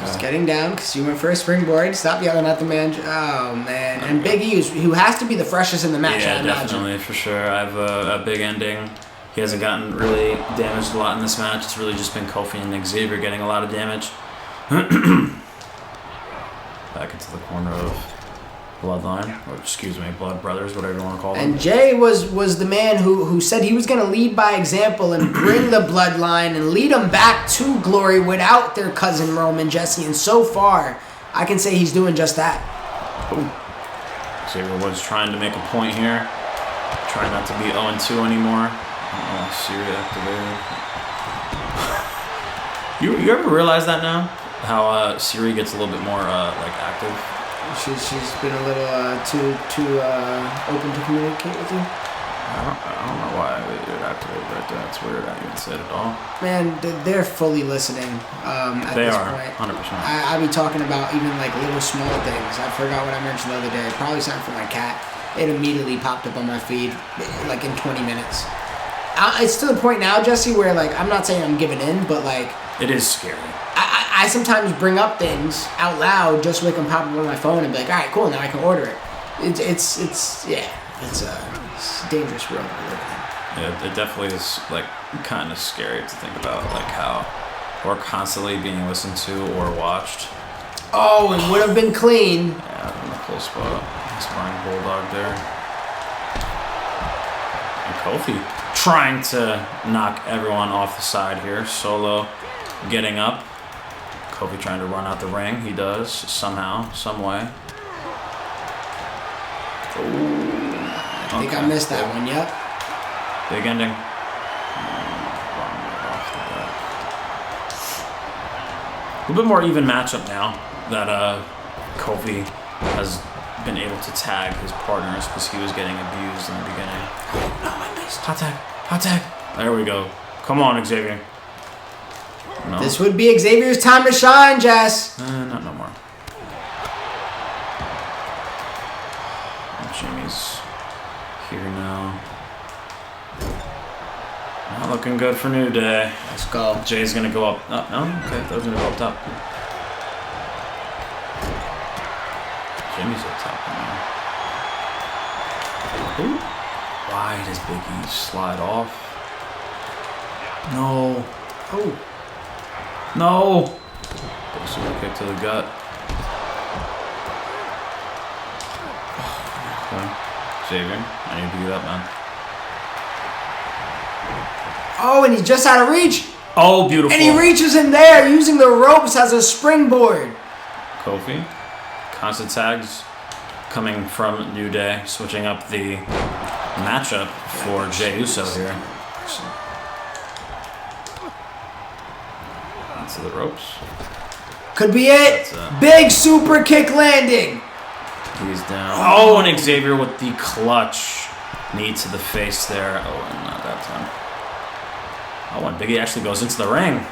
Speaker 2: Just getting down because you went for a springboard. Stop yelling at the man. Oh, man. And Big E, who has to be the freshest in the match, I
Speaker 1: Yeah,
Speaker 2: imagine.
Speaker 1: definitely, for sure. I have a big ending. He hasn't gotten really damaged a lot in this match. It's really just been Kofi and Xavier getting a lot of damage. Back into the corner of Bloodline, or excuse me, Blood Brothers, whatever you want to call them.
Speaker 2: And Jay was the man who said he was going to lead by example and bring the bloodline and lead them back to glory without their cousin Roman, Jesse. And so far, I can say he's doing just that.
Speaker 1: Xavier was trying to make a point here. Trying not to be 0-2 anymore. Siri activated. You ever realize that now? How Siri gets a little bit more like active?
Speaker 2: She's been a little too open to communicate with you.
Speaker 1: I don't know why it activated right there. It's weird. I didn't say it at all.
Speaker 2: Man, they're fully listening at
Speaker 1: They
Speaker 2: this
Speaker 1: are,
Speaker 2: point.
Speaker 1: 100%.
Speaker 2: I be talking about even like little small things. I forgot what I mentioned the other day. Probably something for my cat. It immediately popped up on my feed like in 20 minutes. It's to the point now, Jesse, where like I'm not saying I'm giving in, but like
Speaker 1: It is scary.
Speaker 2: I sometimes bring up things out loud just so they can pop up on my phone and be like, all right, cool, now I can order it. It's a dangerous world we live in.
Speaker 1: Yeah, it definitely is like kind of scary to think about, like how we're constantly being listened to or watched.
Speaker 2: Oh, and would have been clean.
Speaker 1: Yeah, in the close spot. Spine bulldog there. And Kofi trying to knock everyone off the side here. Solo getting up. Kofi trying to run out the ring. He does somehow, some way.
Speaker 2: I think I missed that one. Yep.
Speaker 1: Big ending. A little bit more even matchup now that Kofi has been able to tag his partners because he was getting abused in the beginning. Oh, no, I missed. Hot tag. Hot tag. There we go. Come on, Xavier. No.
Speaker 2: This would be Xavier's time to shine, Jess.
Speaker 1: Not no more. Jimmy's here now. Not looking good for New Day.
Speaker 2: Let's go.
Speaker 1: Jay's gonna go up. Oh, no? Okay, that was gonna go up top. Jimmy's up top now. Ooh. Why does Big E slide off? No.
Speaker 2: Oh.
Speaker 1: No. Big super kick to the gut. Okay. Xavier, I need to do that, man.
Speaker 2: Oh, and he's just out of reach.
Speaker 1: Oh, beautiful.
Speaker 2: And he reaches in there using the ropes as a springboard.
Speaker 1: Kofi. Constant tags coming from New Day, switching up the matchup for Jey Uso here. Into the ropes.
Speaker 2: Could be it. Big super kick landing.
Speaker 1: He's down. Oh, and Xavier with the clutch knee to the face there. Oh, and not that time. Oh, and Big E actually goes into the ring.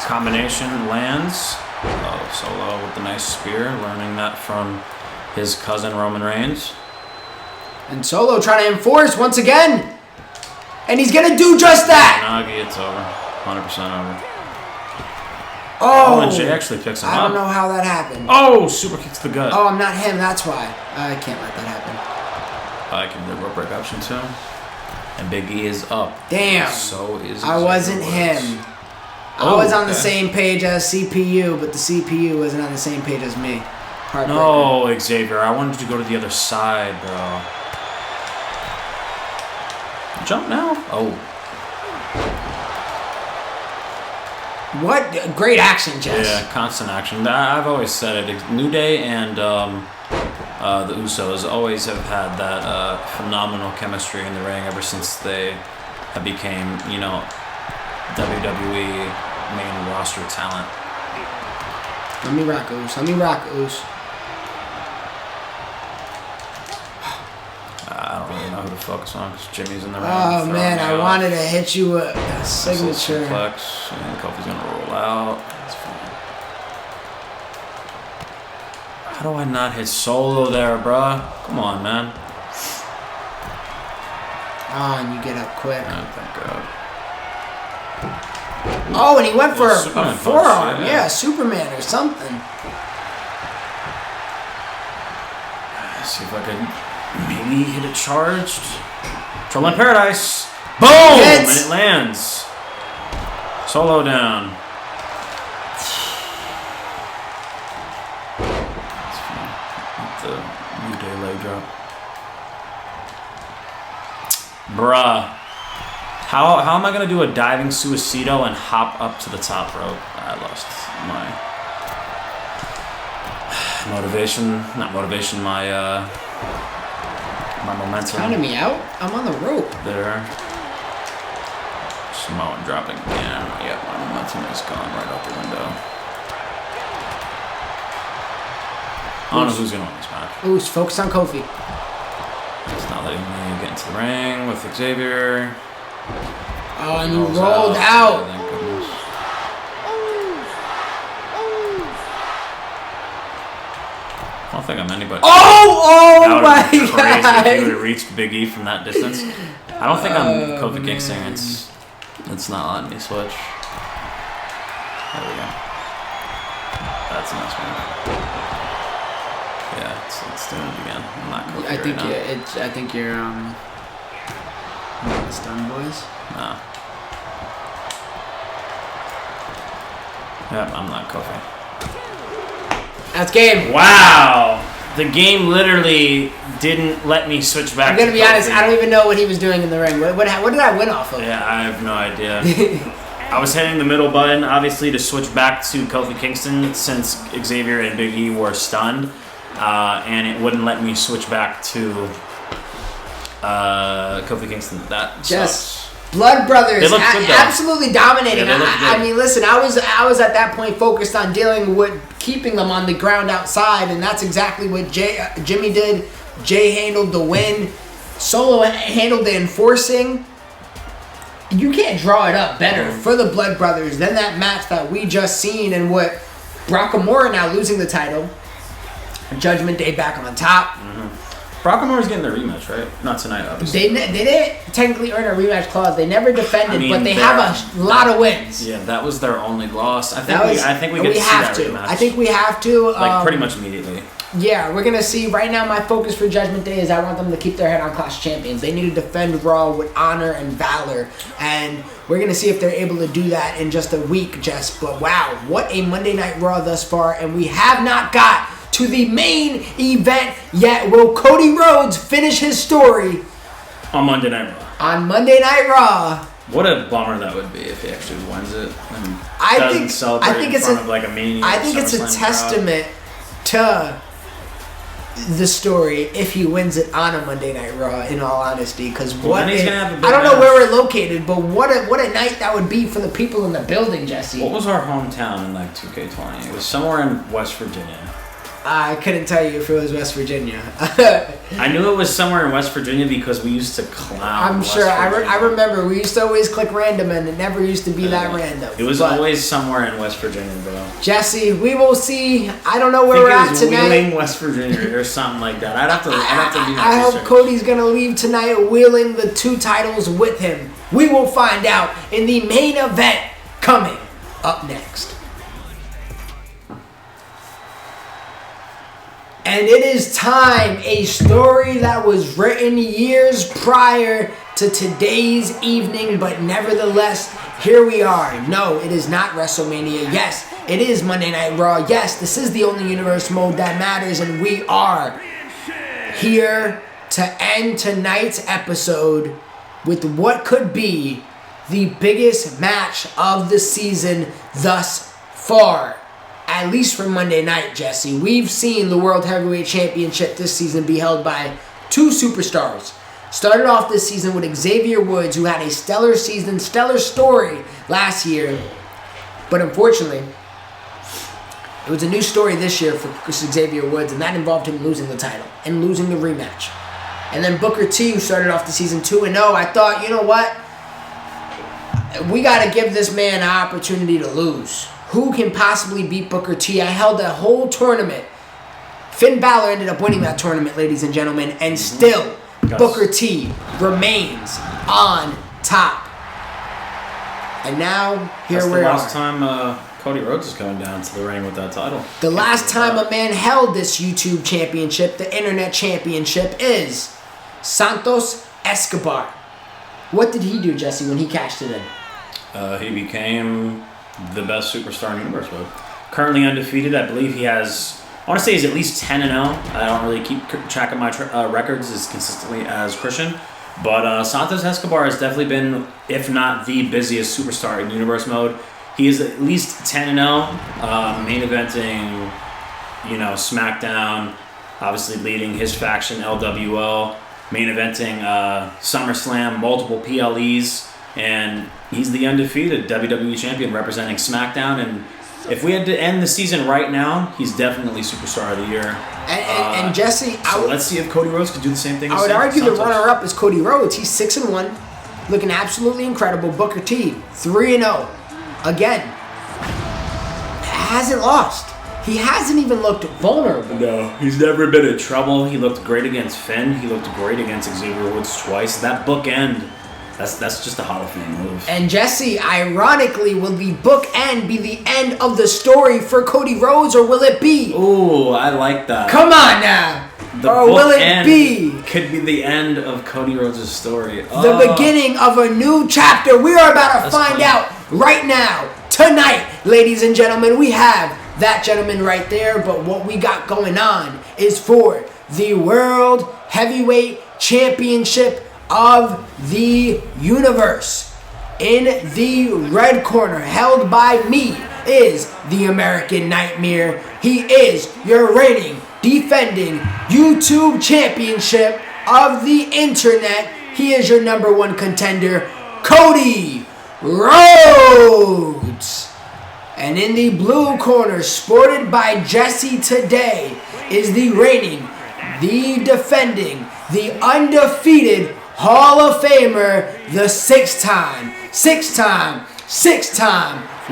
Speaker 1: Combination lands. Oh, Solo with the nice spear, learning that from his cousin Roman Reigns.
Speaker 2: And Solo trying to enforce once again. And he's going to do just that.
Speaker 1: Nagi, it's over. 100% over.
Speaker 2: Oh,
Speaker 1: and Jey actually picks him up.
Speaker 2: I don't know how that happened.
Speaker 1: Oh, super kick to the gut.
Speaker 2: Oh, I'm not him. That's why. I can't let that happen.
Speaker 1: I can do the rope break option too. And Big E is up.
Speaker 2: Damn.
Speaker 1: So is
Speaker 2: I wasn't him. I was on the same page as CPU, but the CPU wasn't on the same page as me.
Speaker 1: No, Xavier. I wanted to go to the other side, bro. Jump now? Oh.
Speaker 2: What great action, Jess.
Speaker 1: Yeah, constant action. I've always said it. New Day and the Usos always have had that phenomenal chemistry in the ring ever since they have became, you know, WWE main roster talent.
Speaker 2: Let me rock Oos. Let me rock Oos.
Speaker 1: I don't really know who to focus on because Jimmy's in the ring.
Speaker 2: Oh man, I wanted to hit you with a signature.
Speaker 1: Suplex, and Kofi's gonna roll out.
Speaker 2: That's fine.
Speaker 1: How do I not hit Solo there, bruh? Come on, man.
Speaker 2: Oh, and you get up quick.
Speaker 1: Oh, thank God.
Speaker 2: Oh, and he went for a
Speaker 1: Superman
Speaker 2: forearm.
Speaker 1: punch,
Speaker 2: Yeah, Superman or something.
Speaker 1: Let's see if I can maybe hit it charged. Trouble in Paradise. Boom! And it lands. Solo down. That's fine. The New Day leg drop. Bruh. How am I going to do a diving suicido and hop up to the top rope? I lost my motivation. Not motivation, my momentum.
Speaker 2: Counting me out? I'm on the rope.
Speaker 1: There. Samoan dropping again. Yeah, my momentum is gone right out the window. I don't know who's going to win this match.
Speaker 2: Oos, focus on Kofi.
Speaker 1: It's not letting me get into the ring with Xavier.
Speaker 2: Oh, and you rolled out.
Speaker 1: Yeah, thank goodness. I don't think I'm anybody.
Speaker 2: Oh
Speaker 1: That
Speaker 2: my
Speaker 1: would've been crazy if
Speaker 2: God.
Speaker 1: he would have reached Big E from that distance. I don't think I'm Kofi Kingston. It's not letting me switch. There we go. That's a nice one. Yeah, it's doing it again. I'm not Kofi
Speaker 2: I think
Speaker 1: right now.
Speaker 2: I think you're stun boys.
Speaker 1: No. Yep, I'm not Kofi.
Speaker 2: That's game.
Speaker 1: Wow! The game literally didn't let me switch back.
Speaker 2: I'm gonna
Speaker 1: to
Speaker 2: be honest.
Speaker 1: Kofi.
Speaker 2: I don't even know what he was doing in the ring. What did I win off of?
Speaker 1: Yeah, I have no idea. I was hitting the middle button, obviously, to switch back to Kofi Kingston since Xavier and Big E were stunned, and it wouldn't let me switch back to Kofi Kingston. That
Speaker 2: Just
Speaker 1: sucks.
Speaker 2: Blood Brothers,
Speaker 1: They look good, though.
Speaker 2: absolutely dominating.
Speaker 1: Yeah, they look
Speaker 2: I
Speaker 1: good.
Speaker 2: mean, listen, I was at that point focused on dealing with keeping them on the ground outside, and that's exactly what Jimmy did. Jay handled the win. Solo handled the enforcing. You can't draw it up better for the Blood Brothers than that match that we just seen, and what Brock Amora now losing the title. Judgment Day back on top.
Speaker 1: Brock Amara's getting their rematch, right? Not tonight, obviously.
Speaker 2: They didn't technically earn a rematch clause. They never defended,
Speaker 1: I mean,
Speaker 2: but they have a lot of wins.
Speaker 1: Yeah, that was their only loss. I think we get to see
Speaker 2: have
Speaker 1: that
Speaker 2: to.
Speaker 1: rematch.
Speaker 2: I think we have to.
Speaker 1: Like pretty much immediately.
Speaker 2: Yeah, we're going to see. Right now, my focus for Judgment Day is I want them to keep their head on Clash of Champions. They need to defend Raw with honor and valor. And we're going to see if they're able to do that in just a week, Jess. But wow, what a Monday Night Raw thus far. And we have not got to the main event yet. Will Cody Rhodes finish his story
Speaker 1: On Monday Night Raw.
Speaker 2: on Monday Night Raw?
Speaker 1: What a bummer that would be if he actually wins it and
Speaker 2: I
Speaker 1: doesn't
Speaker 2: think-
Speaker 1: celebrate
Speaker 2: I think
Speaker 1: in
Speaker 2: it's
Speaker 1: front
Speaker 2: a-
Speaker 1: of like a mania.
Speaker 2: I think it's a
Speaker 1: SummerSlam crowd.
Speaker 2: testament to the story if he wins it on a Monday Night Raw, in all honesty, because
Speaker 1: then he's gonna have a big
Speaker 2: I don't know
Speaker 1: match.
Speaker 2: where we're located, but what a night that would be for the people in the building, Jesse.
Speaker 1: What was our hometown in like 2K20? It was somewhere in West Virginia.
Speaker 2: I couldn't tell you if it was West Virginia.
Speaker 1: I knew it was somewhere in West Virginia because we used to clown.
Speaker 2: I'm
Speaker 1: West
Speaker 2: sure. I
Speaker 1: Virginia.
Speaker 2: remember we used to always click random, and it never used to be that random.
Speaker 1: It was
Speaker 2: But,
Speaker 1: always somewhere in West Virginia, bro.
Speaker 2: Jesse, we will see. I don't know
Speaker 1: I
Speaker 2: where
Speaker 1: think
Speaker 2: we're
Speaker 1: it
Speaker 2: at
Speaker 1: was
Speaker 2: tonight.
Speaker 1: Wheeling, West Virginia, or something like that. I'd have to do that
Speaker 2: I hope
Speaker 1: research.
Speaker 2: Cody's gonna leave tonight wheeling the 2 titles with him. We will find out in the main event coming up next. And it is time, a story that was written years prior to today's evening, but nevertheless, here we are. No, it is not WrestleMania. Yes, it is Monday Night Raw. Yes, this is the only universe mode that matters, and we are here to end tonight's episode with what could be the biggest match of the season thus far. At least for Monday night, Jesse. We've seen the World Heavyweight Championship this season be held by 2 superstars. Started off this season with Xavier Woods, who had a stellar season, stellar story last year. But unfortunately, it was a new story this year for Xavier Woods, and that involved him losing the title and losing the rematch. And then Booker T, who started off the season 2-0, I thought, you know what? We got to give this man an opportunity to lose. Who can possibly beat Booker T? I held a whole tournament. Finn Balor ended up winning that tournament, ladies and gentlemen, and still
Speaker 1: Yes.
Speaker 2: Booker T remains on top. And now, here
Speaker 1: That's
Speaker 2: we
Speaker 1: the
Speaker 2: are.
Speaker 1: last time Cody Rhodes is going down to the ring with that title.
Speaker 2: The last time a man held this YouTube championship, the internet championship, is Santos Escobar. What did he do, Jesse, when he cashed it in?
Speaker 1: He became the best superstar in the universe, bro. Currently undefeated. I believe he has, I want to say he's at least 10-0. I don't really keep track of my records as consistently as Christian. But Santos Escobar has definitely been, if not the busiest superstar in universe mode. He is at least 10-0, main eventing, SmackDown, obviously leading his faction, LWL, main eventing SummerSlam, multiple PLEs, and he's the undefeated WWE champion representing SmackDown. And if we had to end the season right now, he's definitely Superstar of the Year.
Speaker 2: And Jesse,
Speaker 1: So let's see if Cody Rhodes could do the same thing.
Speaker 2: I would argue the runner-up is Cody Rhodes. He's 6-1, looking absolutely incredible. Booker T, 3-0. Again, hasn't lost. He hasn't even looked vulnerable.
Speaker 1: No, he's never been in trouble. He looked great against Finn. He looked great against Xavier Woods twice. That bookend, that's just a Hall of Fame move.
Speaker 2: And Jesse, ironically, will the bookend be the end of the story for Cody Rhodes, or will it be?
Speaker 1: Ooh, I like that.
Speaker 2: Come on now.
Speaker 1: The
Speaker 2: Or will it
Speaker 1: bookend
Speaker 2: be
Speaker 1: could be the end of Cody Rhodes' story.
Speaker 2: the beginning of a new chapter? We are about to find
Speaker 1: funny.
Speaker 2: out right now, tonight, ladies and gentlemen. We have that gentleman right there, but what we got going on is for the World Heavyweight Championship of the Universe. In the red corner, held by me, is the American Nightmare. He is your reigning, defending YouTube Championship of the Internet. He is your number 1 contender, Cody Rhodes. And in the blue corner, sported by Jesse today, is the reigning, the defending, the undefeated Hall of Famer, the 6-time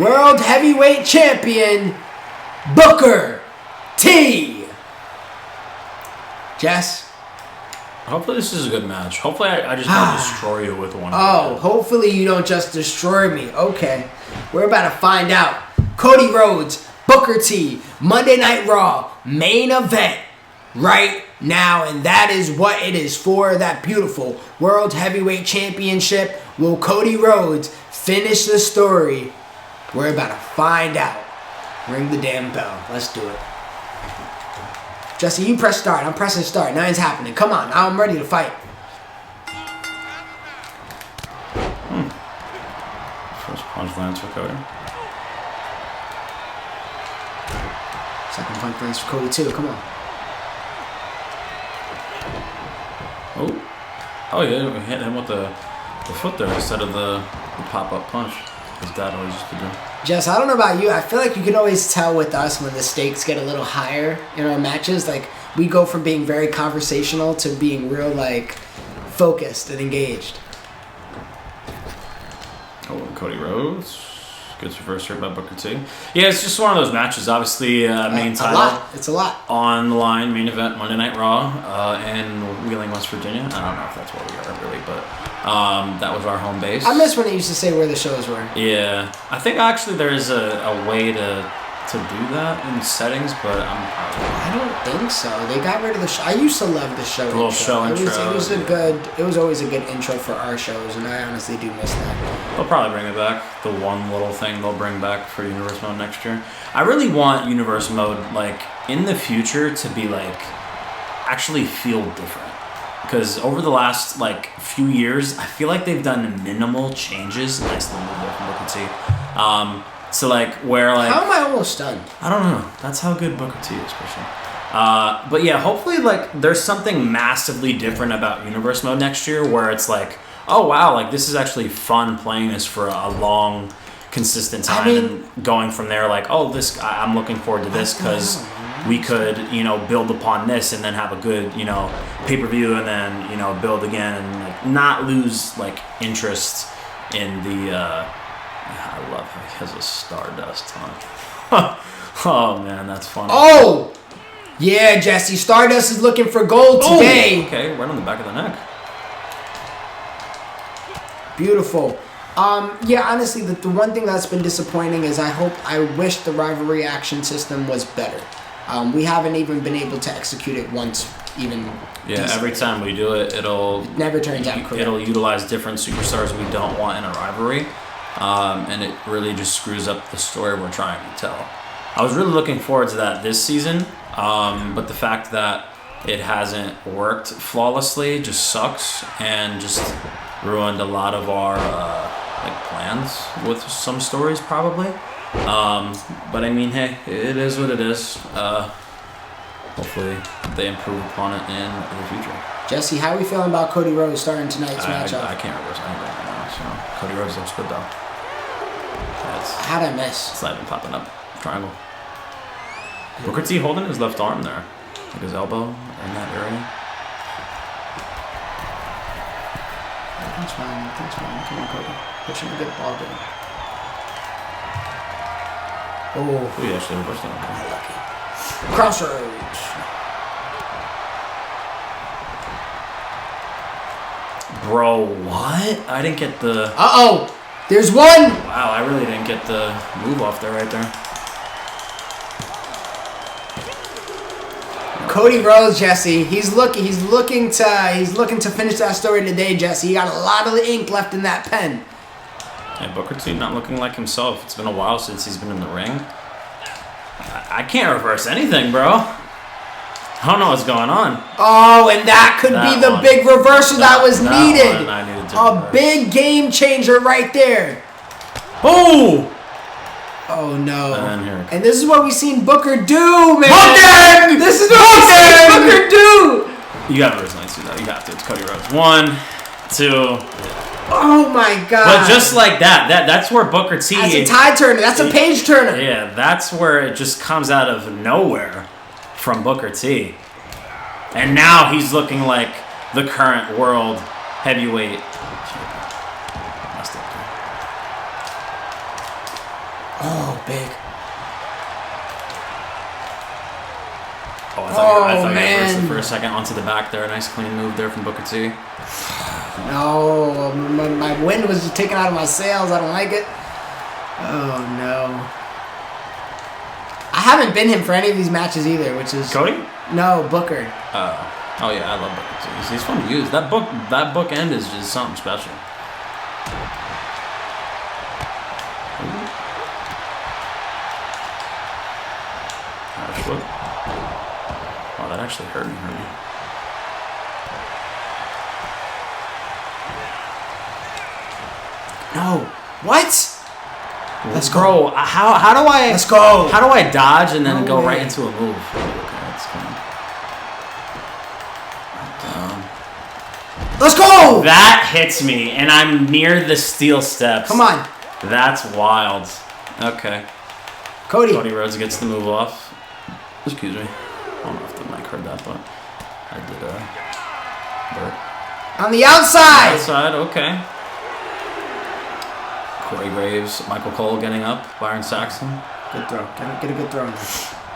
Speaker 2: World Heavyweight Champion, Booker T. Jess?
Speaker 1: Hopefully this is a good match. Hopefully I just don't destroy you with one.
Speaker 2: Oh, hopefully you don't just destroy me. Okay. We're about to find out. Cody Rhodes, Booker T, Monday Night Raw, main event. right now, and that is what it is for. That beautiful World Heavyweight Championship. Will Cody Rhodes finish the story? We're about to find out. Ring the damn bell. Let's do it. Jesse, you press start. I'm pressing start. Nothing's happening. Come on. I'm ready to fight.
Speaker 1: First punch lands for Cody.
Speaker 2: Second punch lands for Cody too. Come on.
Speaker 1: Oh yeah, we hit him with the foot there instead of the pop-up punch. His dad always used to do.
Speaker 2: Jess, I don't know about you. I feel like you can always tell with us when the stakes get a little higher in our matches. Like, we go from being very conversational to being real, like, focused and engaged.
Speaker 1: Oh, and Cody Rhodes gets reversed here by Booker T. Yeah, it's just one of those matches. Obviously, main title.
Speaker 2: A lot. It's a lot.
Speaker 1: On the line, main event, Monday Night Raw, in Wheeling, West Virginia. I don't know if that's where we are, really, but that was our home base.
Speaker 2: I miss when they used to say where the shows were.
Speaker 1: Yeah. I think actually there's a way to do that in settings, but
Speaker 2: I don't think so. They got rid of the show. I used to love the show.
Speaker 1: The little show intro.
Speaker 2: It was always a good intro for our shows, and I honestly do miss that.
Speaker 1: They'll probably bring it back. The one little thing they'll bring back for Universe Mode next year. I really want Universe Mode, like, in the future to be, like, actually feel different. Because over the last, like, few years, I feel like they've done minimal changes. Nice little move there from Booker T. So, like, where, like...
Speaker 2: How am I almost stunned?
Speaker 1: I don't know. That's how good Booker T is, Christian. But, yeah, hopefully, like, there's something massively different about Universe Mode next year where it's like, oh, wow, like, this is actually fun playing this for a long, consistent time. And going from there, like, oh, I'm looking forward to this because we could, build upon this and then have a good, pay-per-view and then, build again and, like, not lose, like, interest in the... I love how he has a Stardust on. Oh, man, that's funny.
Speaker 2: Oh! Yeah, Jesse, Stardust is looking for gold today.
Speaker 1: Oh, okay, right on the back of the neck.
Speaker 2: Beautiful. Yeah, honestly, the one thing that's been disappointing is I wish the rivalry action system was better. We haven't even been able to execute it once, even.
Speaker 1: Yeah,
Speaker 2: decently.
Speaker 1: every time we do it, it
Speaker 2: never turns out correct.
Speaker 1: It'll utilize different superstars we don't want in a rivalry. And it really just screws up the story we're trying to tell. I was really looking forward to that this season, but the fact that it hasn't worked flawlessly just sucks and just ruined a lot of our plans with some stories probably. But I mean, hey, it is what it is. Hopefully they improve upon it in the future.
Speaker 2: Jesse, how are we feeling about Cody Rhodes starting tonight's matchup?
Speaker 1: I can't reverse anything right now, so Cody Rhodes looks good though.
Speaker 2: How'd I miss?
Speaker 1: It's not even popping up. Triangle. Booker T holding his left arm there. Like his elbow in that area.
Speaker 2: That's fine. Come on, Cody. Pushing a good ball game. Oh.
Speaker 1: We actually reversed it.
Speaker 2: Lucky. Crossroads.
Speaker 1: Bro, what? I didn't get the...
Speaker 2: Uh-oh! There's one!
Speaker 1: Wow, I really didn't get the move off there right there.
Speaker 2: Cody Rhodes, Jesse. He's looking to finish that story today, Jesse. He got a lot of ink left in that pen.
Speaker 1: Yeah, Booker T not looking like himself. It's been a while since he's been in the ring. I can't reverse anything, bro. I don't know what's going on.
Speaker 2: Oh, and that could be the big reversal that was needed.
Speaker 1: I needed to
Speaker 2: a big game changer right there.
Speaker 1: Oh!
Speaker 2: Oh no!
Speaker 1: And
Speaker 2: this is what we've seen Booker do, man.
Speaker 3: Logan!
Speaker 2: This is what we've seen Booker do.
Speaker 1: You gotta reverse 92 though. You have to. It's Cody Rhodes. 1, 2.
Speaker 2: Oh my god!
Speaker 1: But just like that's where Booker T.
Speaker 2: That's a tie turner. That's a page turner.
Speaker 1: Yeah, that's where it just comes out of nowhere from Booker T. And now he's looking like the current world heavyweight.
Speaker 2: Oh, big.
Speaker 1: Oh, I thought you reversed it for a second onto the back there. Nice clean move there from Booker T.
Speaker 2: No, my wind was just taken out of my sails. I don't like it. Oh, no. I haven't been him for any of these matches either, which is...
Speaker 1: Cody?
Speaker 2: No, Booker.
Speaker 1: Oh yeah, I love Booker T. He's fun to use. That book end is just something special. Irish whip. Oh, that actually hurt me.
Speaker 2: No. What? Let's go.
Speaker 1: Bro, how do I?
Speaker 2: Let's go.
Speaker 1: How do I dodge and then
Speaker 2: No
Speaker 1: go
Speaker 2: way.
Speaker 1: right into a move? Okay, that's fine.
Speaker 2: Let's go.
Speaker 1: That hits me, and I'm near the steel steps.
Speaker 2: Come on.
Speaker 1: That's wild. Okay.
Speaker 2: Cody.
Speaker 1: Cody Rhodes gets the move off. Excuse me. I don't know if the mic heard that, but I did a burp.
Speaker 2: On the outside.
Speaker 1: Outside, okay. Corey Graves, Michael Cole getting up, Byron Saxton.
Speaker 2: Good throw. Get a good throw.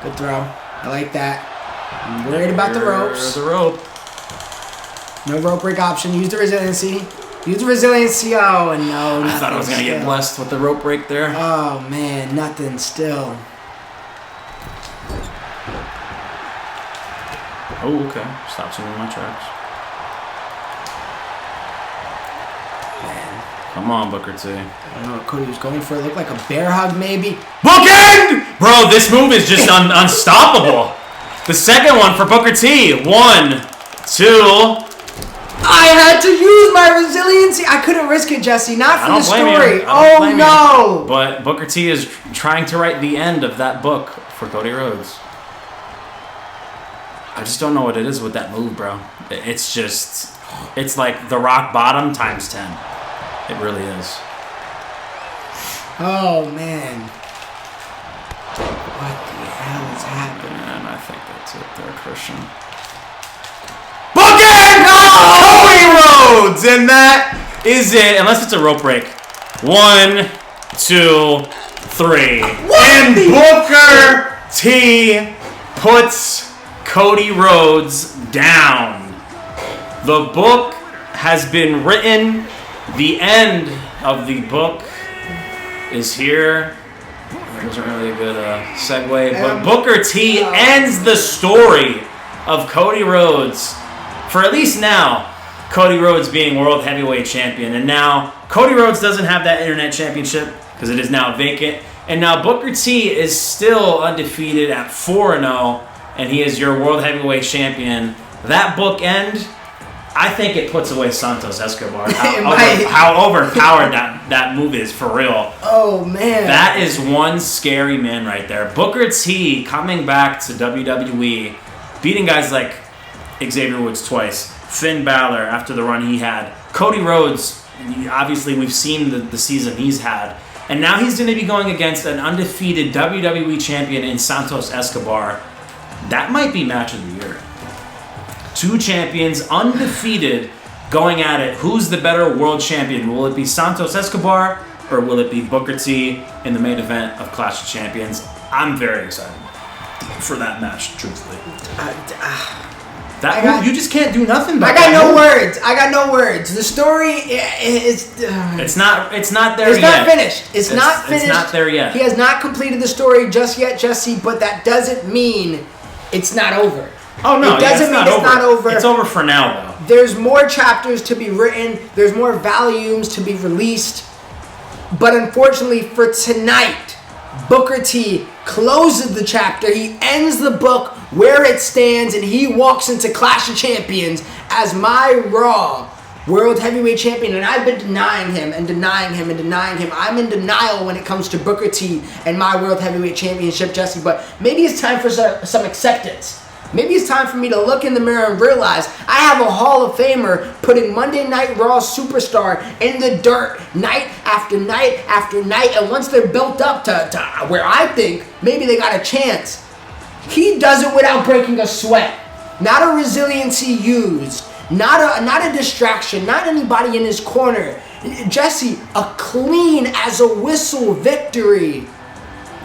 Speaker 2: Good throw. I like that. I'm worried about the ropes.
Speaker 1: The rope.
Speaker 2: No rope break option. Use the resiliency. Use the resiliency. Oh, and no.
Speaker 1: I thought I was going to get blessed with the rope break there.
Speaker 2: Oh, man. Nothing still.
Speaker 1: Oh, okay. Stops me in my tracks.
Speaker 2: Man.
Speaker 1: Come on, Booker T.
Speaker 2: I don't know what Cody was going for. It looked like a bear hug, maybe.
Speaker 1: Bookend! Bro, this move is just unstoppable. The second one for Booker T. 1, 2.
Speaker 2: I had to use my resiliency. I couldn't risk it, Jesse. Not for the story. Oh, no.
Speaker 1: But Booker T is trying to write the end of that book for Cody Rhodes. I just don't know what it is with that move, bro. It's just... It's like the rock bottom times 10. It really is.
Speaker 2: Oh, man. What the hell is happening?
Speaker 1: And I think that's it there, Christian.
Speaker 3: Bookend! Cody Rhodes! And that is it.
Speaker 1: Unless it's a rope break. 1, 2, 3.
Speaker 3: And Booker T puts Cody Rhodes down.
Speaker 1: The book has been written. The end of the book is here. That wasn't really a good segue, but Booker T ends the story of Cody Rhodes. For at least now, Cody Rhodes being World Heavyweight Champion. And now, Cody Rhodes doesn't have that Internet Championship because it is now vacant. And now Booker T is still undefeated at 4-0, and he is your World Heavyweight Champion. That bookend, I think it puts away Santos Escobar. How overpowered that move is, for real.
Speaker 2: Oh, man.
Speaker 1: That is one scary man right there. Booker T coming back to WWE, beating guys like Xavier Woods twice, Finn Balor after the run he had, Cody Rhodes, obviously we've seen the season he's had, and now he's going to be going against an undefeated WWE champion in Santos Escobar. That might be match of the year. Two champions, undefeated, going at it. Who's the better world champion? Will it be Santos Escobar or will it be Booker T in the main event of Clash of Champions? I'm very excited for that match, truthfully. You just can't do nothing about
Speaker 2: I got no words. The story is...
Speaker 1: It's not there yet.
Speaker 2: It's not finished. It's not finished.
Speaker 1: It's not there yet.
Speaker 2: He has not completed the story just yet, Jesse, but that doesn't mean it's not over.
Speaker 1: Oh, no.
Speaker 2: It doesn't mean it's not over.
Speaker 1: It's over for now, though.
Speaker 2: There's more chapters to be written. There's more volumes to be released. But unfortunately for tonight, Booker T closes the chapter. He ends the book where it stands, and he walks into Clash of Champions as my Raw World Heavyweight Champion. And I've been denying him and denying him and denying him. I'm in denial when it comes to Booker T and my World Heavyweight Championship, Jesse. But maybe it's time for some acceptance. Maybe it's time for me to look in the mirror and realize I have a Hall of Famer putting Monday Night Raw superstar in the dirt night after night after night. And once they're built up to where I think maybe they got a chance, he does it without breaking a sweat. Not a resiliency used. Not a distraction. Not anybody in his corner. Jesse, a clean as a whistle victory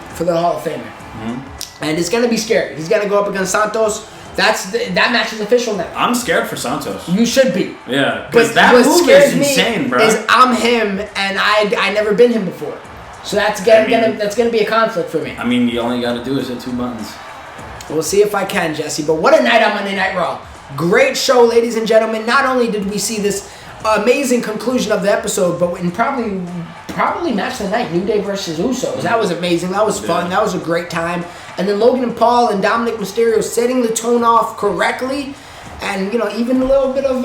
Speaker 2: for the Hall of Famer. Mm-hmm. And it's going to be scary. He's going to go up against Santos. That match is official now.
Speaker 1: I'm scared for Santos.
Speaker 2: You should be.
Speaker 1: Yeah, because that move is insane, bro.
Speaker 2: Is I'm him, and I never been him before. So that's gonna be a conflict for me.
Speaker 1: I mean, you only got to do is hit 2 buttons.
Speaker 2: We'll see if I can, Jesse. But what a night on Monday Night Raw. Great show, ladies and gentlemen. Not only did we see this amazing conclusion of the episode, but in probably match of the night, New Day versus Usos. That was amazing. That was fun. That was a great time. And then Logan and Paul and Dominic Mysterio setting the tone off correctly, and even a little bit of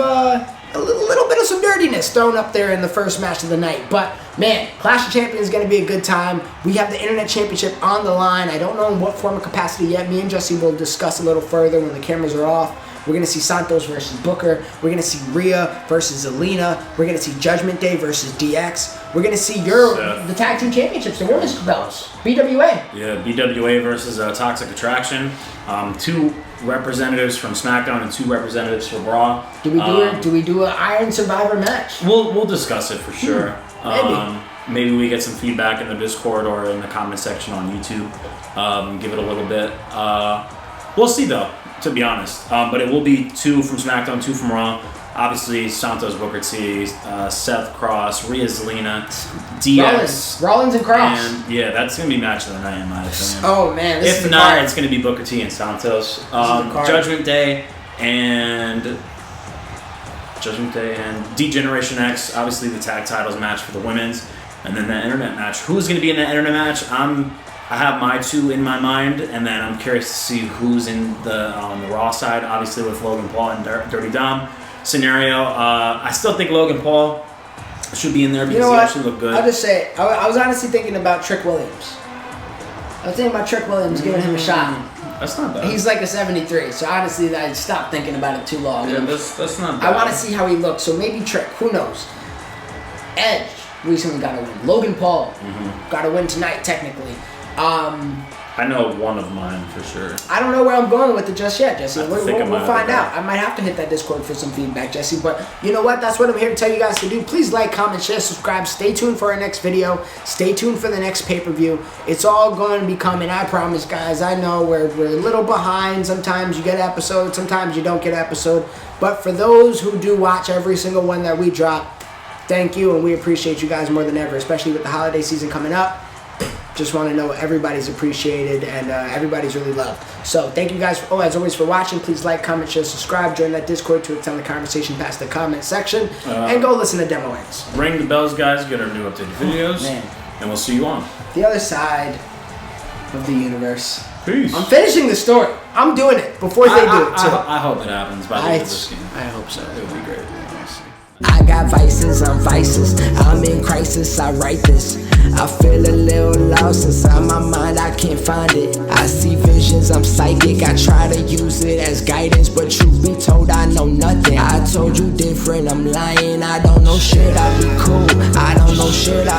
Speaker 2: some dirtiness thrown up there in the first match of the night. But man, Clash of Champions is going to be a good time. We have the Internet Championship on the line. I don't know in what form of capacity yet. Me and Jesse will discuss a little further when the cameras are off. We're going to see Santos versus Booker. We're going to see Rhea versus Zelina. We're going to see Judgment Day versus DX. We're going to see the Tag Team Championships, the women's belts, BWA.
Speaker 1: Yeah, BWA versus Toxic Attraction. 2 representatives from SmackDown and 2 representatives from Raw.
Speaker 2: Do we do an Iron Survivor match?
Speaker 1: We'll discuss it for sure.
Speaker 2: Maybe
Speaker 1: we get some feedback in the Discord or in the comment section on YouTube. Give it a little bit. We'll see though, to be honest. But it will be 2 from SmackDown, 2 from Raw. Obviously, Santos, Booker T, Seth Cross, Rhea Zelina, DX.
Speaker 2: Rollins and Cross.
Speaker 1: And yeah, that's going to be match of the night in my opinion.
Speaker 2: Oh man, this is
Speaker 1: if
Speaker 2: the
Speaker 1: not,
Speaker 2: card.
Speaker 1: it's going to be Booker T and Santos. Judgment Day and D-Generation X. Obviously, the tag titles match for the women's, and then that internet match. Who's going to be in that internet match? I have my 2 in my mind, and then I'm curious to see who's in on the Raw side. Obviously, with Logan Paul and Dirty Dom scenario. I still think Logan Paul should be in there because he actually looked good.
Speaker 2: I'll just say, I was honestly thinking about Trick Williams. I was thinking about Trick Williams, giving him a shot.
Speaker 1: That's not bad.
Speaker 2: He's like a 73, so honestly, I stopped thinking about it too long.
Speaker 1: Yeah, that's not bad.
Speaker 2: I want to see how he looks, so maybe Trick. Who knows? Edge recently got a win. Logan Paul got a win tonight, technically.
Speaker 1: I know one of mine for sure.
Speaker 2: I don't know where I'm going with it just yet, Jesse. We'll find out. I might have to hit that Discord for some feedback, Jesse. But you know what? That's what I'm here to tell you guys to do. Please like, comment, share, subscribe. Stay tuned for our next video. Stay tuned for the next pay-per-view. It's all going to be coming. I promise, guys. I know we're a little behind. Sometimes you get an episode. Sometimes you don't get an episode. But for those who do watch every single one that we drop, thank you. And we appreciate you guys more than ever, especially with the holiday season coming up. Just want to know everybody's appreciated and everybody's really loved. So thank you guys, as always, for watching. Please like, comment, share, subscribe. Join that Discord to extend the conversation past the comment section. And go listen to Demo Ends.
Speaker 1: Ring the bells, guys. Get our new updated videos. And we'll see you on
Speaker 2: the other side of the universe.
Speaker 1: Peace.
Speaker 2: I'm finishing the story. I'm doing it before they do it, too.
Speaker 1: I hope it happens by the end of this game.
Speaker 2: I hope so.
Speaker 1: It would be great.
Speaker 2: I got vices, I'm vices. I'm in crisis, I write this. I feel a little lost inside my mind, I can't find it. I see visions, I'm psychic. I try to use it as guidance, but truth be told, I know nothing. I told you different, I'm lying. I don't know shit, I be cool. I don't know shit.